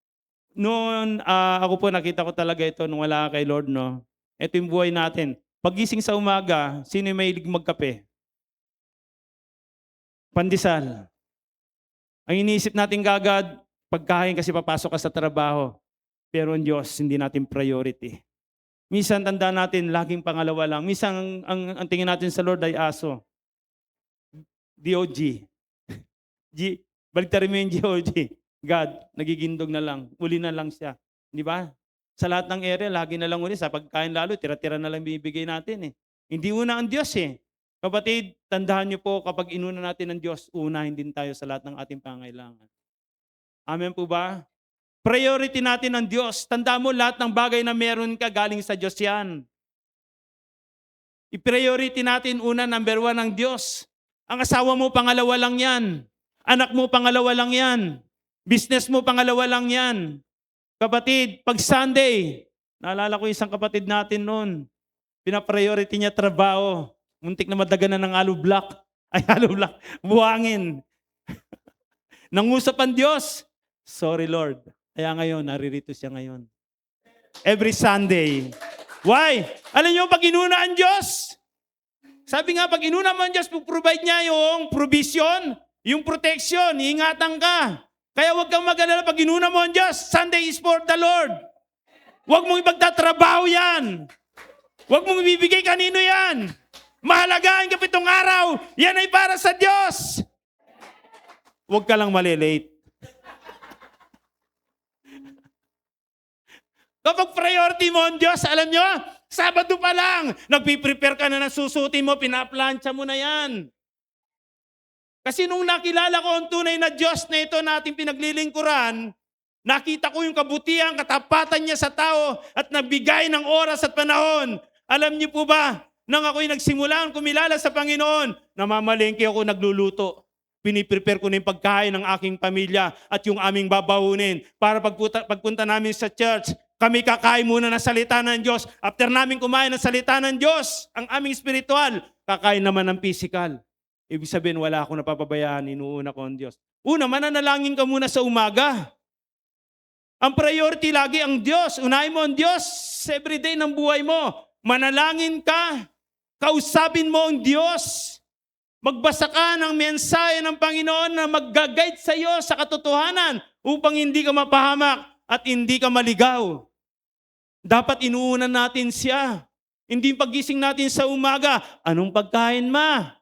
noon ako po nakita ko talaga ito nung wala kay Lord, no? Ito yung buhay natin. Pagising sa umaga, sino yung mahilig magkape? Pandesal. Ang iniisip natin kagad, pagkain kasi papasok ka sa trabaho. Pero ang Diyos, hindi natin priority. Minsan tanda natin, laging pangalawa lang. Minsan ang tingin natin sa Lord ay aso. DOG. Baliktarin mo yung GOG. God, nagigindog na lang. Uli na lang siya. Di ba? Sa lahat ng area, lagi na lang uli. Sa pagkain lalo, tira-tira na lang bibigay natin eh. Hindi una ang Diyos eh. Kapatid, tandaan niyo po, kapag inuna natin ang Diyos, unahin din tayo sa lahat ng ating pangailangan. Amen po ba? Priority natin ang Diyos. Tandaan mo, lahat ng bagay na meron ka, galing sa Diyos yan. I-priority natin, una, number 1, ang Diyos. Ang asawa mo, pangalawa lang yan. Anak mo, pangalawa lang yan. Business mo, pangalawa lang yan. Kapatid, pag Sunday, naalala ko isang kapatid natin noon, pinapriority niya trabaho. Muntik na madaganan ng alublock. Ay, alublock. Buhangin. Nangusap ang Diyos. Sorry, Lord. Kaya ngayon, naririto siya ngayon. Every Sunday. Why? Alam niyo, pag inuna ang Diyos, sabi nga, pag inuna mo ang Diyos, provide niya yung provision, yung protection, iingatan ka. Kaya huwag kang mag-alala pag inuna mo ang Diyos. Sunday is for the Lord. Huwag mong ipagtatrabaho yan. Huwag mong ibibigay kanino yan. Mahalaga ang 7 araw. Yan ay para sa Diyos. Huwag ka lang malilate. Kapag priority mo ang Diyos, alam nyo, Sabado pa lang, nagpiprepare ka na ng susutin mo, pinaplansya mo na yan. Kasi nung nakilala ko ang tunay na Diyos na ito na ating pinaglilingkuran, nakita ko yung kabutihan, katapatan niya sa tao at nagbigay ng oras at panahon. Alam niyo po ba, nang ako'y nagsimulang kumilala sa Panginoon, namamalengke ako nagluluto. Piniprepare ko na yung pagkain ng aking pamilya at yung aming babahunin para pagpunta namin sa church, kami kakain muna ng salita ng Diyos. After namin kumain ng salita ng Diyos, ang aming spiritual, kakain naman ng physical. Ibig sabihin, wala akong napapabayaan, inuuna ko ang Diyos. Una, mananalangin ka muna sa umaga. Ang priority lagi ang Diyos. Unahin mo ang Diyos everyday ng buhay mo. Manalangin ka. Kausapin mo ang Diyos. Magbasa ka ng mensahe ng Panginoon na mag-guide sa iyo sa katotohanan upang hindi ka mapahamak at hindi ka maligaw. Dapat inuunan natin siya. Hindi pagising natin sa umaga, anong pagkain ma?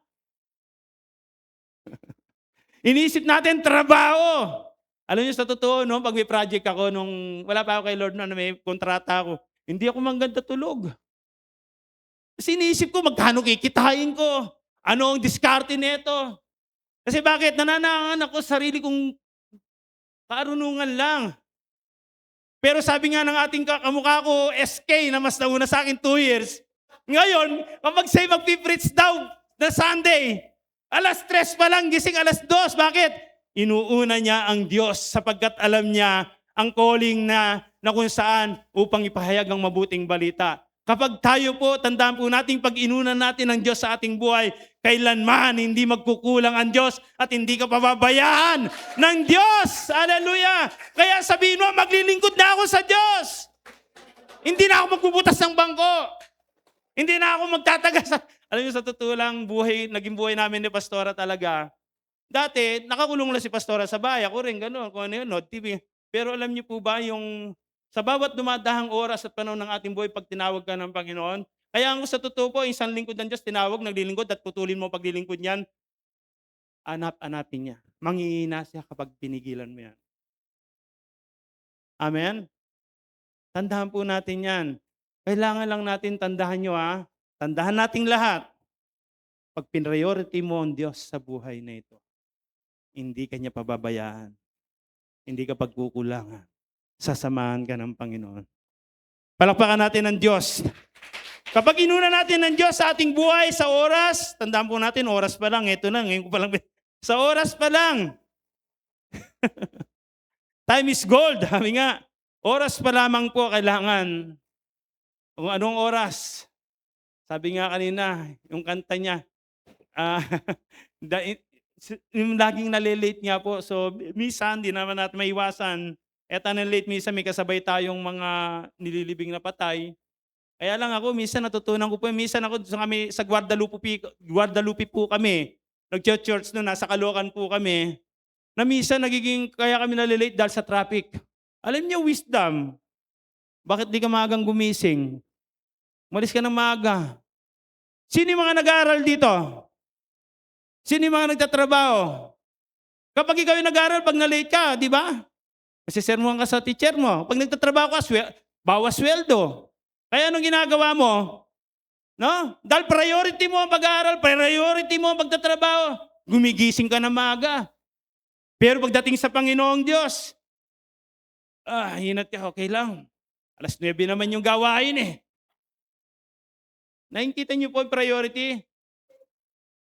Inisip natin trabaho. Alam niyo sa totoo, no, pag may project ako, nung wala pa ako kay Lord na may kontrata ako, hindi ako mangganda tulog. Kasi iniisip ko, magkano kikitain ko? Ano ang diskarte nito? Kasi bakit? Nananangan ako sa sarili kong karunungan lang. Pero sabi nga ng ating kamukha ko, SK, na mas nauna sa akin 2 years, ngayon, kapag say mag-preach daw na Sunday, 3:00 pa lang, gising 2:00. Bakit? Inuuna niya ang Diyos sapagkat alam niya ang calling na kung saan upang ipahayag ang mabuting balita. Kapag tayo po, tandaan po natin, pag inunan natin ang Diyos sa ating buhay, kailanman hindi magkukulang ang Diyos at hindi ka pababayaan ng Diyos. Hallelujah! Kaya sabihin mo, maglilingkod na ako sa Diyos. Hindi na ako magbubutas ng bangko. Hindi na ako magtataga sa... Alam niyo, sa totoo lang, naging buhay namin ni Pastora talaga. Dati, nakakulong lang si Pastora sa bahay. Ako rin, gano'n. Kung ano yun, no, TV. Pero alam niyo po ba, yung sa bawat dumadahang oras at panahon ng ating buhay, pag tinawag ka ng Panginoon, kaya ang sa totoo po, isang lingkod ng Diyos, tinawag, naglilingkod at putulin mo paglilingkod niyan, hanap-hanapin niya. Manghihina siya kapag pinigilan mo yan. Amen? Tandaan po natin yan. Kailangan lang natin tandaan nyo ha. Tandaan nating lahat. Pag priority mo ang Diyos sa buhay na ito, hindi ka niya pababayaan. Hindi ka pagkukulangan. Sasamahan ka ng Panginoon. Palakpakan natin ang Diyos. Kapag inuna natin ng Diyos sa ating buhay, sa oras, tandaan po natin, oras pa lang, ito na, ngayon ko pa lang, sa oras pa lang, time is gold, sabi nga, oras pa lamang po kailangan. Kung anong oras, sabi nga kanina, yung kanta niya, ah, yung laging nalilate nga po, so minsan, di naman natin maiwasan, eto na late, minsan may kasabay tayong mga nililibing na patay. Kaya lang ako, minsan natutunan ko po, minsan ako sa Guadalupe po kami, nag-church noon, nasa Caloocan po kami, na minsan kaya kami nalilate dahil sa traffic. Alam niyo, wisdom, bakit di ka maagang gumising? Umalis ka ng maaga. Sino yung mga nag-aaral dito? Sino yung mga nagtatrabaho? Kapag ikaw yung nag-aaral, pag na-late ka, di ba? Kasi sermohan ka sa teacher mo. Pag nagtatrabaho ka, bawas sweldo. Kaya anong ginagawa mo? No? Dahil priority mo ang pag-aaral, priority mo ang pagtatrabaho, gumigising ka na maaga. Pero pagdating sa Panginoong Diyos, hinat ka, okay lang. 9:00 naman yung gawain eh. Nakikita niyo po yung priority?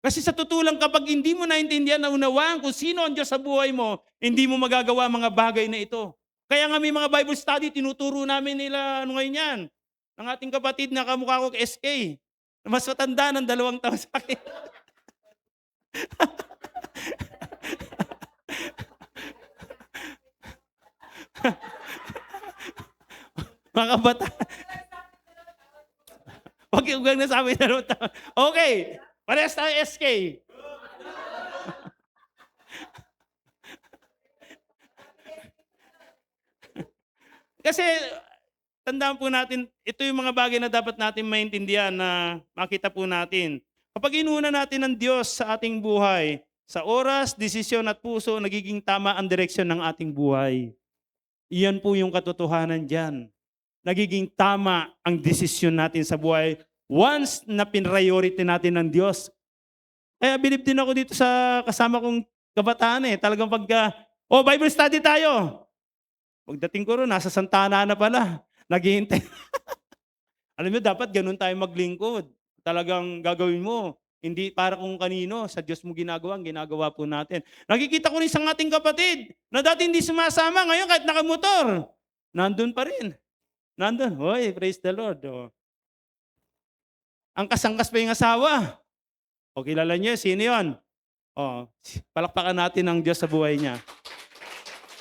Kasi sa totoo lang, kapag hindi mo naintindihan na unawaan kung sino ang Diyos sa buhay mo, hindi mo magagawa mga bagay na ito. Kaya nga may mga Bible study, tinuturo namin nila ngayon yan. Ang ating kapatid na kamukha ko SK, mas matanda ng 2 taon sa akin. Mga kabata. Huwag nasabi na 2 taon. Okay, parehas tayo SK. Kasi tandaan po natin, ito yung mga bagay na dapat natin maintindihan na makita po natin. Kapag inuna natin ng Diyos sa ating buhay, sa oras, desisyon at puso, nagiging tama ang direksyon ng ating buhay. Iyan po yung katotohanan dyan. Nagiging tama ang desisyon natin sa buhay once na pinriority natin ng Diyos. Kaya bilib din ako dito sa kasama kong kabataan eh. Talagang Bible study tayo. Pagdating ko ron, nasa Santana na pala. Naghihintay. Alam mo, dapat ganun tayo maglingkod. Talagang gagawin mo. Hindi para kung kanino, sa Diyos mo ginagawa po natin. Nakikita ko rin sa ating kapatid, na dati hindi sumasama, ngayon kahit nakamotor, nandun pa rin. Nandun. Hoy, praise the Lord. Oh. Ang kasangkas pa yung asawa. O kilala niyo, sino yun? Oh, palakpakan natin ang Diyos sa buhay niya.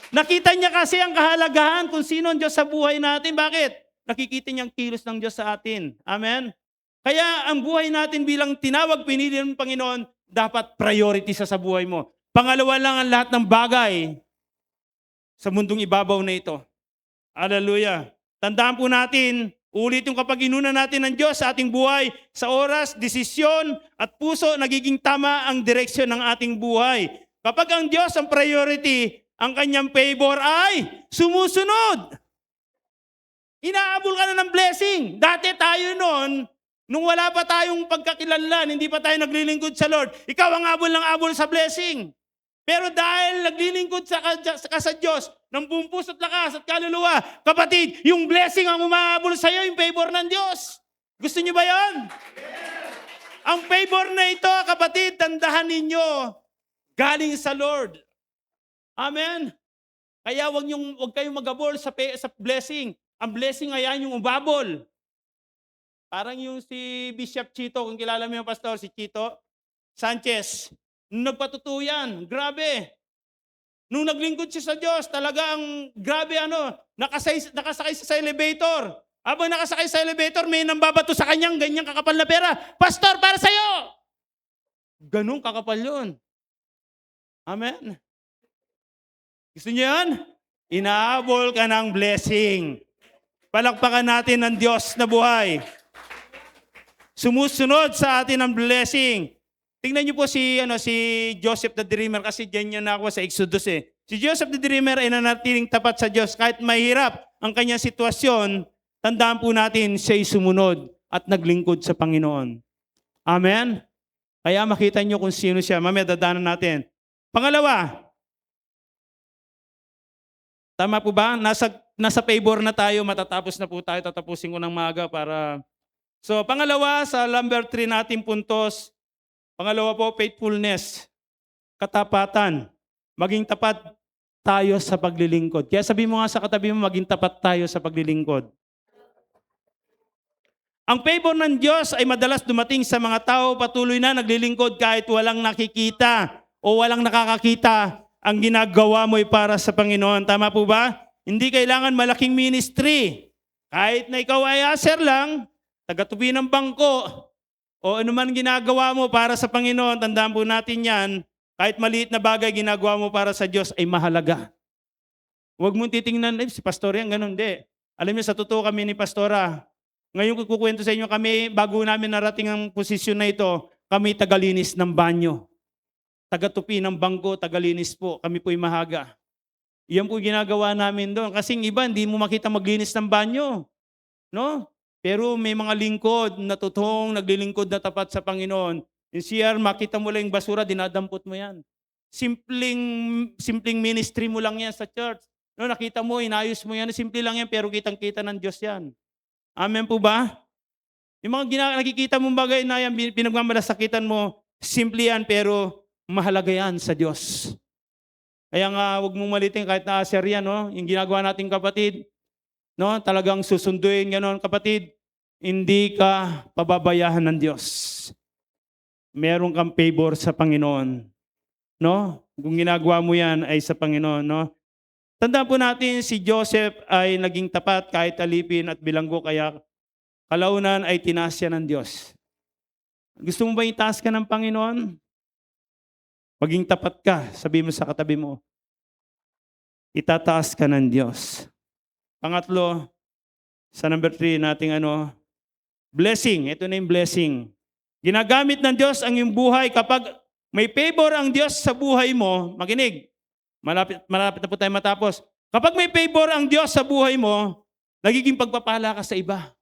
Nakita niya kasi ang kahalagahan kung sino ang Diyos sa buhay natin. Bakit? Nakikita niya ang kilos ng Diyos sa atin. Amen? Kaya ang buhay natin bilang tinawag, pinili ng Panginoon, dapat priority sa buhay mo. Pangalawa lang ang lahat ng bagay sa mundong ibabaw na ito. Hallelujah. Tandaan po natin, ulit yung kapag inuna natin ng Diyos sa ating buhay, sa oras, desisyon at puso, nagiging tama ang direksyon ng ating buhay. Kapag ang Diyos ang priority, ang kanyang favor ay sumusunod. Inaabol ka na ng blessing. Dati tayo noon, nung wala pa tayong pagkakilanlan, hindi pa tayo naglilingkod sa Lord, ikaw ang abol ng abol sa blessing. Pero dahil naglilingkod ka sa Diyos, ng buong puso at lakas at kaluluwa, kapatid, yung blessing ang umaabol sa iyo, yung favor ng Diyos. Gusto niyo ba yan? Ang favor na ito, kapatid, tandahan ninyo, galing sa Lord. Amen? Kaya huwag kayong magabol sa blessing. Ang blessing ay yan yung umabol. Parang yung si Bishop Chito, kung kilala mo yung pastor, si Chito Sanchez. Nung nagpatutuo yan, grabe. Nung naglingkod siya sa Diyos, talagang grabe nakasakay sa elevator. Habang nakasakay sa elevator, may nambabato sa kanyang ganyang kakapal na pera. Pastor, para sa'yo! Ganun kakapal yun. Amen? Gusto niyo yan? Inaabol ka ng blessing. Palakpakan natin ang Diyos na buhay. Sumusunod sa atin ang blessing. Tingnan niyo po si Joseph the Dreamer kasi diyan niya nakuha sa Exodus eh. Si Joseph the Dreamer ay nanatiling tapat sa Diyos kahit mahirap ang kanyang sitwasyon. Tandaan po natin siya'y sumunod at naglingkod sa Panginoon. Amen? Kaya makita niyo kung sino siya. Mamaya dadaanan natin. Pangalawa, tama po ba? Nasa favor na tayo, matatapos na po tayo. Tatapusin ko ng maaga para So, pangalawa, sa number 3 nating puntos, pangalawa po, faithfulness, katapatan. Maging tapat tayo sa paglilingkod. Kaya sabi mo nga sa katabi mo, maging tapat tayo sa paglilingkod. Ang favor ng Diyos ay madalas dumating sa mga tao patuloy na naglilingkod kahit walang nakikita o walang nakakakita. Ang ginagawa mo ay para sa Panginoon. Tama po ba? Hindi kailangan malaking ministry. Kahit na ikaw ay aser lang, taga-tupi ng bangko, o anuman ginagawa mo para sa Panginoon, tandaan po natin yan, kahit maliit na bagay ginagawa mo para sa Diyos ay mahalaga. Huwag mong titingnan, si Pastor yan, ganun, hindi. Alam niyo, sa totoo kami ni Pastora, ngayon kukwento sa inyo kami, bago namin narating ang posisyon na ito, kami tagalinis ng banyo. Taga-tupi ng bangko, tagalinis po. Kami po'y mahaga. Iyan po ginagawa namin doon. Kasi iba, hindi mo makita maglinis ng banyo. No? Pero may mga lingkod na totoong naglilingkod na tapat sa Panginoon. Yung CR, makita mo lang yung basura, dinadampot mo yan. Simpleng ministry mo lang yan sa church. No, nakita mo, inayos mo yan. Simple lang yan, pero kitang-kita ng Diyos yan. Amen po ba? Yung mga nakikita mong bagay na yan, pinagmamalasakitan mo, simple yan, pero mahalaga yan sa Diyos. Kaya nga, huwag mong malitin kahit na aser yan, no? Yung ginagawa nating kapatid, no? Talagang susunduin, gano'n, kapatid, hindi ka pababayahan ng Diyos. Meron kang favor sa Panginoon. No? Kung ginagawa mo yan ay sa Panginoon, no? Tandaan po natin, si Joseph ay naging tapat kahit alipin at bilanggo, kaya kalaunan ay tinaas siya ng Diyos. Gusto mo ba itaas ka ng Panginoon? Maging tapat ka, sabi mo sa katabi mo. Itataas ka ng Diyos. Pangatlo, sa number 3 nating blessing. Ito na yung blessing. Ginagamit ng Diyos ang iyong buhay kapag may favor ang Diyos sa buhay mo, makinig. Malapit na po tayo matapos. Kapag may favor ang Diyos sa buhay mo, nagiging pagpapala ka sa iba.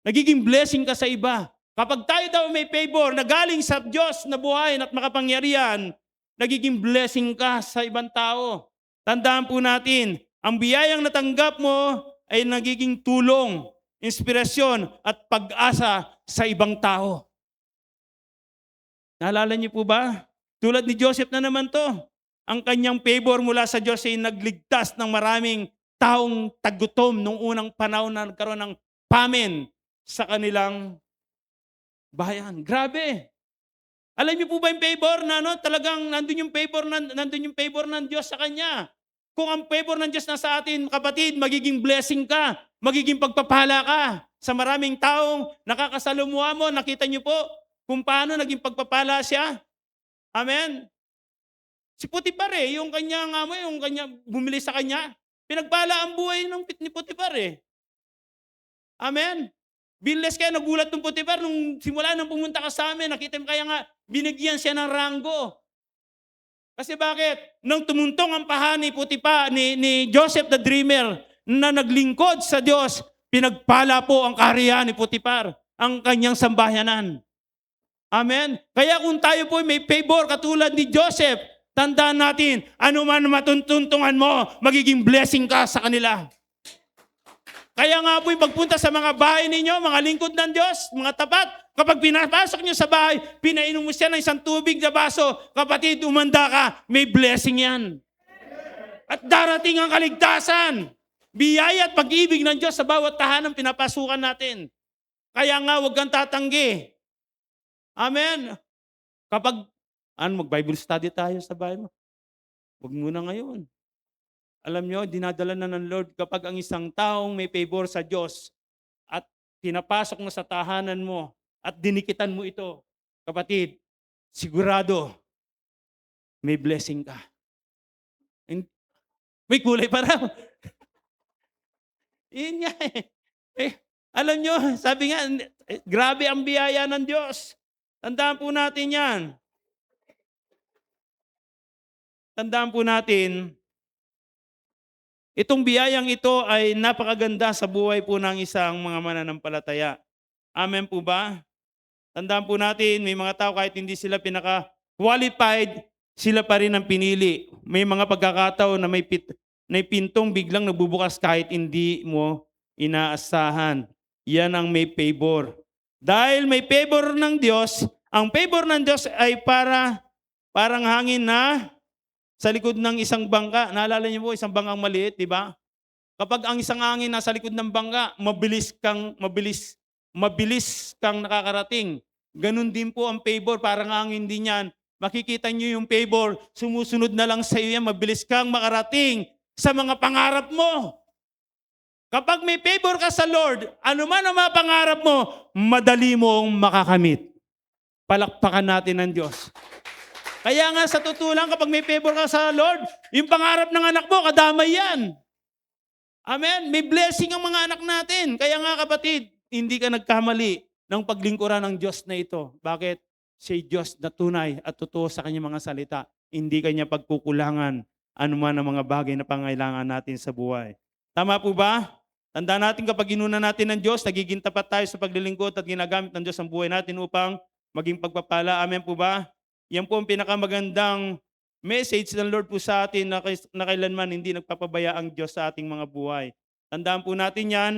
Nagiging blessing ka sa iba. Kapag tayo daw may favor na galing sa Diyos na buhay at makapangyarihan, nagiging blessing ka sa ibang tao. Tandaan po natin, ang biyayang natanggap mo ay nagiging tulong, inspirasyon at pag-asa sa ibang tao. Naalala niyo po ba? Tulad ni Joseph na naman to. Ang kanyang favor mula sa Diyos ay nagligtas ng maraming taong tagutom nung unang panahon na nagkaroon ng famine sa kanilang bayan. Grabe! Alam niyo po ba yung favor na talagang nandun yung favor ng Diyos sa kanya. Kung ang favor ng Diyos na sa atin, kapatid, magiging blessing ka, magiging pagpapala ka sa maraming taong nakakasalumuha mo. Nakita niyo po kung paano naging pagpapala siya. Amen? Si Potiphar yung kanyang bumili sa kanya, pinagpala ang buhay ni Potiphar Amen? Binless kaya nagulat ng Potiphar nung simula nang pumunta ka sa amin, nakita mo kaya nga binigyan siya ng ranggo. Kasi bakit? Nang tumuntong ang paha ni Potiphar, ni Joseph the Dreamer na naglingkod sa Diyos, pinagpala po ang kaharian ni Potiphar, ang kanyang sambahayanan. Amen? Kaya kung tayo po may favor katulad ni Joseph, tandaan natin, ano man matuntuntungan mo, magiging blessing ka sa kanila. Kaya nga po yung pagpunta sa mga bahay ninyo, mga lingkod ng Diyos, mga tapat, kapag pinapasok nyo sa bahay, pinainom mo siya ng isang tubig na baso, kapatid, umanda ka, may blessing yan. At darating ang kaligtasan, biyaya at pag-ibig ng Diyos sa bawat tahanang pinapasukan natin. Kaya nga, huwag kang tatanggi. Amen? Kapag mag-Bible study tayo sa bahay mo. Huwag muna ngayon. Alam nyo, dinadala na ng Lord kapag ang isang taong may favor sa Diyos at pinapasok mo sa tahanan mo at dinikitan mo ito, kapatid, sigurado, may blessing ka. May kulay pa raw. Yun nga alam nyo, sabi nga, grabe ang biyaya ng Diyos. Tandaan po natin yan. Tandaan po natin, itong biyayang ito ay napakaganda sa buhay po ng isang mga mananampalataya. Amen po ba? Tandaan po natin, may mga tao kahit hindi sila pinaka-qualified, sila pa rin ang pinili. May mga pagkakataon na may pintong biglang nabubukas kahit hindi mo inaasahan. Yan ang may favor. Dahil may favor ng Diyos, ang favor ng Diyos ay parang hangin na sa likod ng isang bangka. Naalala niyo po, isang bangkang maliit, di ba? Kapag ang isang hangin nasa likod ng bangka, mabilis kang nakakarating. Ganun din po ang favor, parang hangin din yan. Makikita niyo yung favor, sumusunod na lang sa iyo yan, mabilis kang makarating sa mga pangarap mo. Kapag may favor ka sa Lord, ano man ang mga pangarap mo, madali mong makakamit. Palakpakan natin ng Diyos. Kaya nga sa totoo lang, kapag may favor ka sa Lord, yung pangarap ng anak mo, kadamay yan. Amen? May blessing ang mga anak natin. Kaya nga kapatid, hindi ka nagkamali ng paglingkuran ng Diyos na ito. Bakit? Siya'y Diyos na tunay at totoo sa kanyang mga salita. Hindi kanya pagkukulangan anuman ang mga bagay na pangailangan natin sa buhay. Tama po ba? Tandaan natin kapag ginuna natin ng Diyos, nagiging tapat tayo sa paglilingkod at ginagamit ng Diyos ang buhay natin upang maging pagpapala. Amen po ba? Yan po ang pinakamagandang message ng Lord po sa atin na kailanman hindi nagpapabaya ang Diyos sa ating mga buhay. Tandaan po natin yan.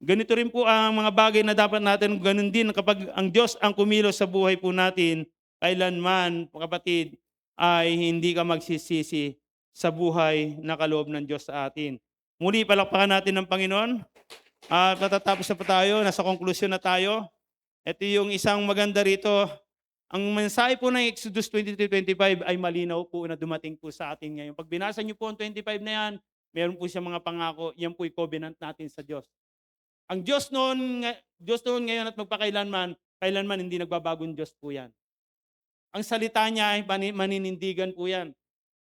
Ganito rin po ang mga bagay na dapat natin ganun din kapag ang Diyos ang kumilos sa buhay po natin, kailanman, kapatid, ay hindi ka magsisisi sa buhay na kaloob ng Diyos sa atin. Muli, palakpakan natin ng Panginoon. At matatapos na po tayo, nasa konklusyon na tayo. Ito yung isang maganda rito. Ang mensahe po ng Exodus 23:25 ay malinaw po na dumating po sa atin ngayon. Pag binasa niyo po ang 25 na yan, meron po siya mga pangako. Yan po yung covenant natin sa Diyos. Ang Diyos noon ngayon at kailanman hindi nagbabagong Diyos po yan. Ang salita niya ay maninindigan po yan.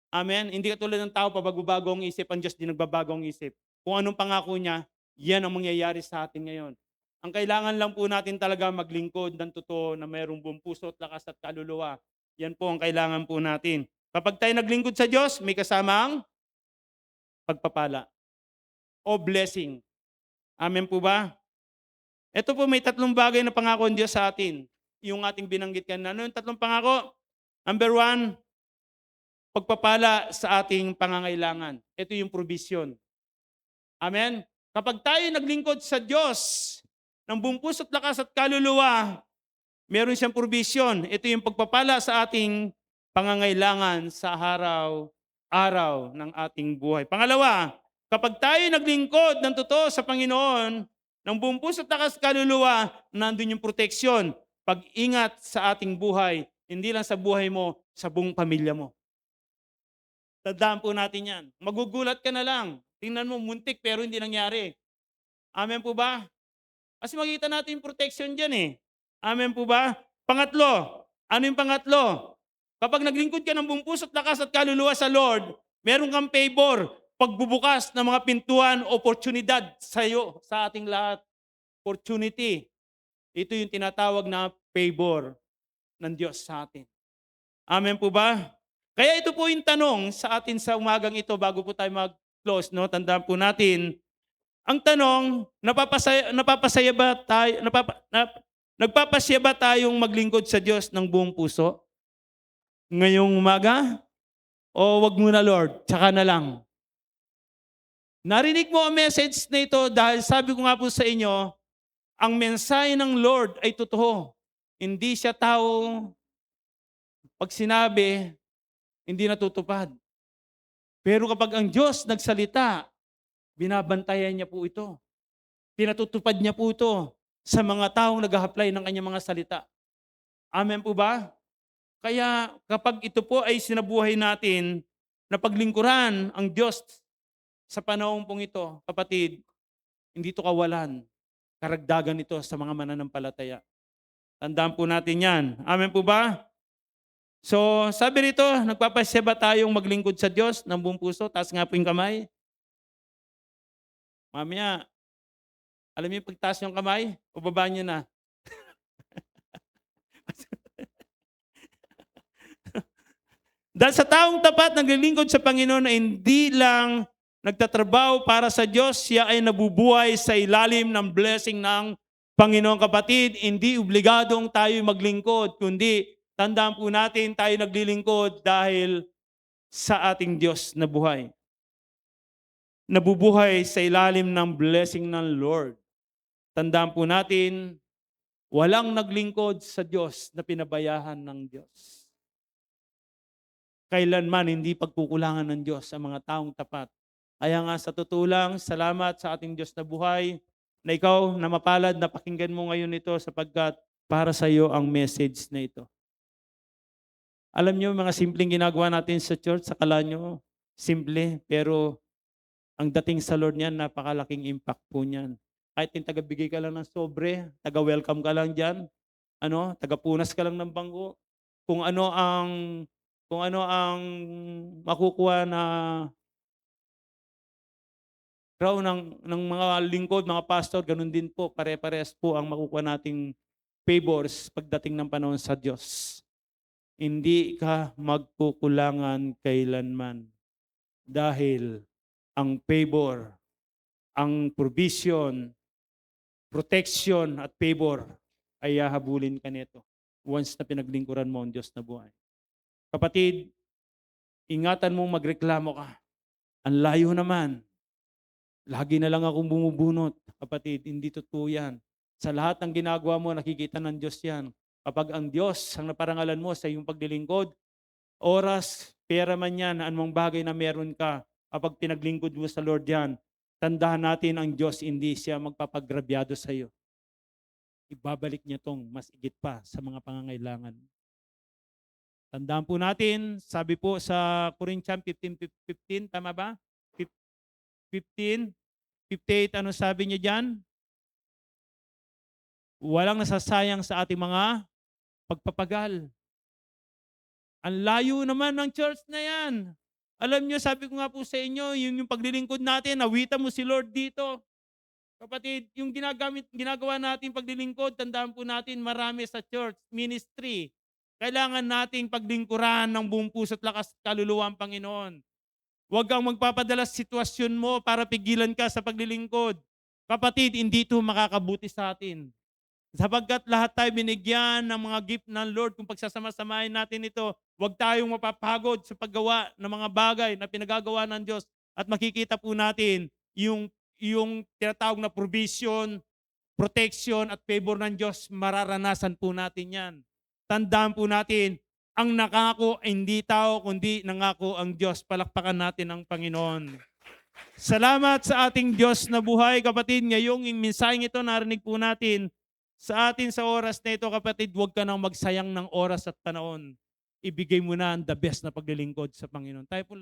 Amen? Hindi katulad ng tao, pabago-bago ang isip, ang Diyos di nagbabago ang isip. Kung anong pangako niya, yan ang mangyayari sa atin ngayon. Ang kailangan lang po natin talaga maglingkod ng totoo na mayroong buong puso at lakas at kaluluwa. Yan po ang kailangan po natin. Kapag tayo naglingkod sa Diyos, may kasamang pagpapala o blessing. Amen po ba? Ito po may tatlong bagay na pangako ng Diyos sa atin. Yung ating binanggit kanina. Ano yung tatlong pangako? Number 1, pagpapala sa ating pangangailangan. Ito yung provision. Amen? Kapag tayo naglingkod sa Diyos ng buong puso at lakas at kaluluwa, meron siyang provision. Ito yung pagpapala sa ating pangangailangan sa araw-araw ng ating buhay. Pangalawa, kapag tayo naglingkod ng totoo sa Panginoon, ng buong puso at lakas at kaluluwa, nandun yung proteksyon, pag-ingat sa ating buhay, hindi lang sa buhay mo, sa buong pamilya mo. Tandaan po natin yan. Magugulat ka na lang. Tingnan mo, muntik pero hindi nangyari. Amen po ba? Kasi makita natin yung protection dyan eh. Amen po ba? Pangatlo. Ano yung pangatlo? Kapag naglingkod ka ng buong puso at lakas at kaluluwa sa Lord, meron kang favor, pagbubukas ng mga pintuan, oportunidad sa iyo, sa ating lahat. Opportunity. Ito yung tinatawag na favor ng Diyos sa atin. Amen po ba? Kaya ito po yung tanong sa atin sa umagang ito bago po tayo mag-close. No? Tandaan po natin, ang tanong, nagpapasya ba tayong maglingkod sa Diyos ng buong puso? Ngayong umaga? O wag muna Lord, tsaka na lang. Narinig mo ang message na ito dahil sabi ko nga po sa inyo, ang mensahe ng Lord ay totoo. Hindi siya tao, pag sinabi, hindi natutupad. Pero kapag ang Diyos nagsalita, binabantayan niya po ito. Pinatutupad niya po ito sa mga taong nag-apply ng kanyang mga salita. Amen po ba? Kaya kapag ito po ay sinabuhay natin na paglingkuran ang Diyos sa panahon pong ito, kapatid, hindi ito kawalan. Karagdagan ito sa mga mananampalataya. Tandaan po natin yan. Amen po ba? So, sabi rito, nagpapasya ba tayong maglingkod sa Diyos ng buong puso? Taas nga po yung kamay. Mamaya, alam niyo pagtaas yung kamay, o baba niyo na. Dahil sa taong tapat naglilingkod sa Panginoon na hindi lang nagtatrabaho para sa Diyos, siya ay nabubuhay sa ilalim ng blessing ng Panginoon. Kapatid, hindi obligadong tayo maglingkod, kundi tandaan po natin tayo naglilingkod dahil sa ating Diyos na buhay. Nabubuhay sa ilalim ng blessing ng Lord. Tandaan po natin, walang naglingkod sa Diyos na pinabayahan ng Diyos. Kailanman hindi pagkukulangan ng Diyos ang mga taong tapat. Kaya nga sa totoo lang, salamat sa ating Diyos na buhay na ikaw na mapalad na pakinggan mo ngayon ito sapagkat para sa iyo ang message na ito. Alam niyo, mga simpleng ginagawa natin sa church, akala nyo, simple, pero ang dating sa Lord niyan, napakalaking impact po niyan. Kahit yung tagabigay ka lang ng sobre, taga-welcome ka lang dyan, taga-punas ka lang ng bangko, kung ano ang makukuha na crown ng mga lingkod, mga pastor, ganun din po, pare-parehas po ang makukuha nating favors pagdating ng panahon sa Diyos. Hindi ka magkukulangan kailanman dahil ang favor, ang provision, protection at favor ay hahabulin ka nito once na pinaglingkuran mo ang Diyos na buhay. Kapatid, ingatan mong magreklamo ka. Ang layo naman. Lagi na lang akong bumubunot. Kapatid, hindi totoo yan. Sa lahat ng ginagawa mo, nakikita ng Diyos yan. Kapag ang Diyos ang naparangalan mo sa iyong paglilingkod, oras, pera man yan, anumang bagay na meron ka, kapag pinaglingkod mo sa Lord yan, tandaan natin ang Diyos, hindi siya magpapagrabyado sa iyo. Ibabalik niya tong mas igit pa sa mga pangangailangan. Tandaan po natin, sabi po sa Corinthians 15:15, tama ba? 15:58, ano sabi niya dyan? Walang nasasayang sa ating mga pagpapagal. Ang layo naman ng church na yan. Alam niyo, sabi ko nga po sa inyo, yung paglilingkod natin, awitan mo si Lord dito. Kapatid, yung ginagawa natin paglilingkod, tandaan po natin marami sa church, ministry. Kailangan nating paglingkuran ng buong puso at lakas at kaluluwa ang Panginoon. Huwag kang magpapadala sa sitwasyon mo para pigilan ka sa paglilingkod. Kapatid, hindi ito makakabuti sa atin. Sapagkat lahat tayo binigyan ng mga gift ng Lord, kung pagsasama-samahin natin ito, huwag tayong mapapagod sa paggawa ng mga bagay na pinagagawa ng Diyos. At makikita po natin yung tinatawag na provision, protection at favor ng Diyos, mararanasan po natin yan. Tandaan po natin, ang nakako ay hindi tao, kundi nangako ang Diyos. Palakpakan natin ang Panginoon. Salamat sa ating Diyos na buhay, kapatid. Ngayong mensaheng ito, narinig po natin sa atin sa oras na ito, kapatid, huwag ka nang magsayang ng oras at panahon. Ibigay mo na ang the best na paglilingkod sa Panginoon. Tayo po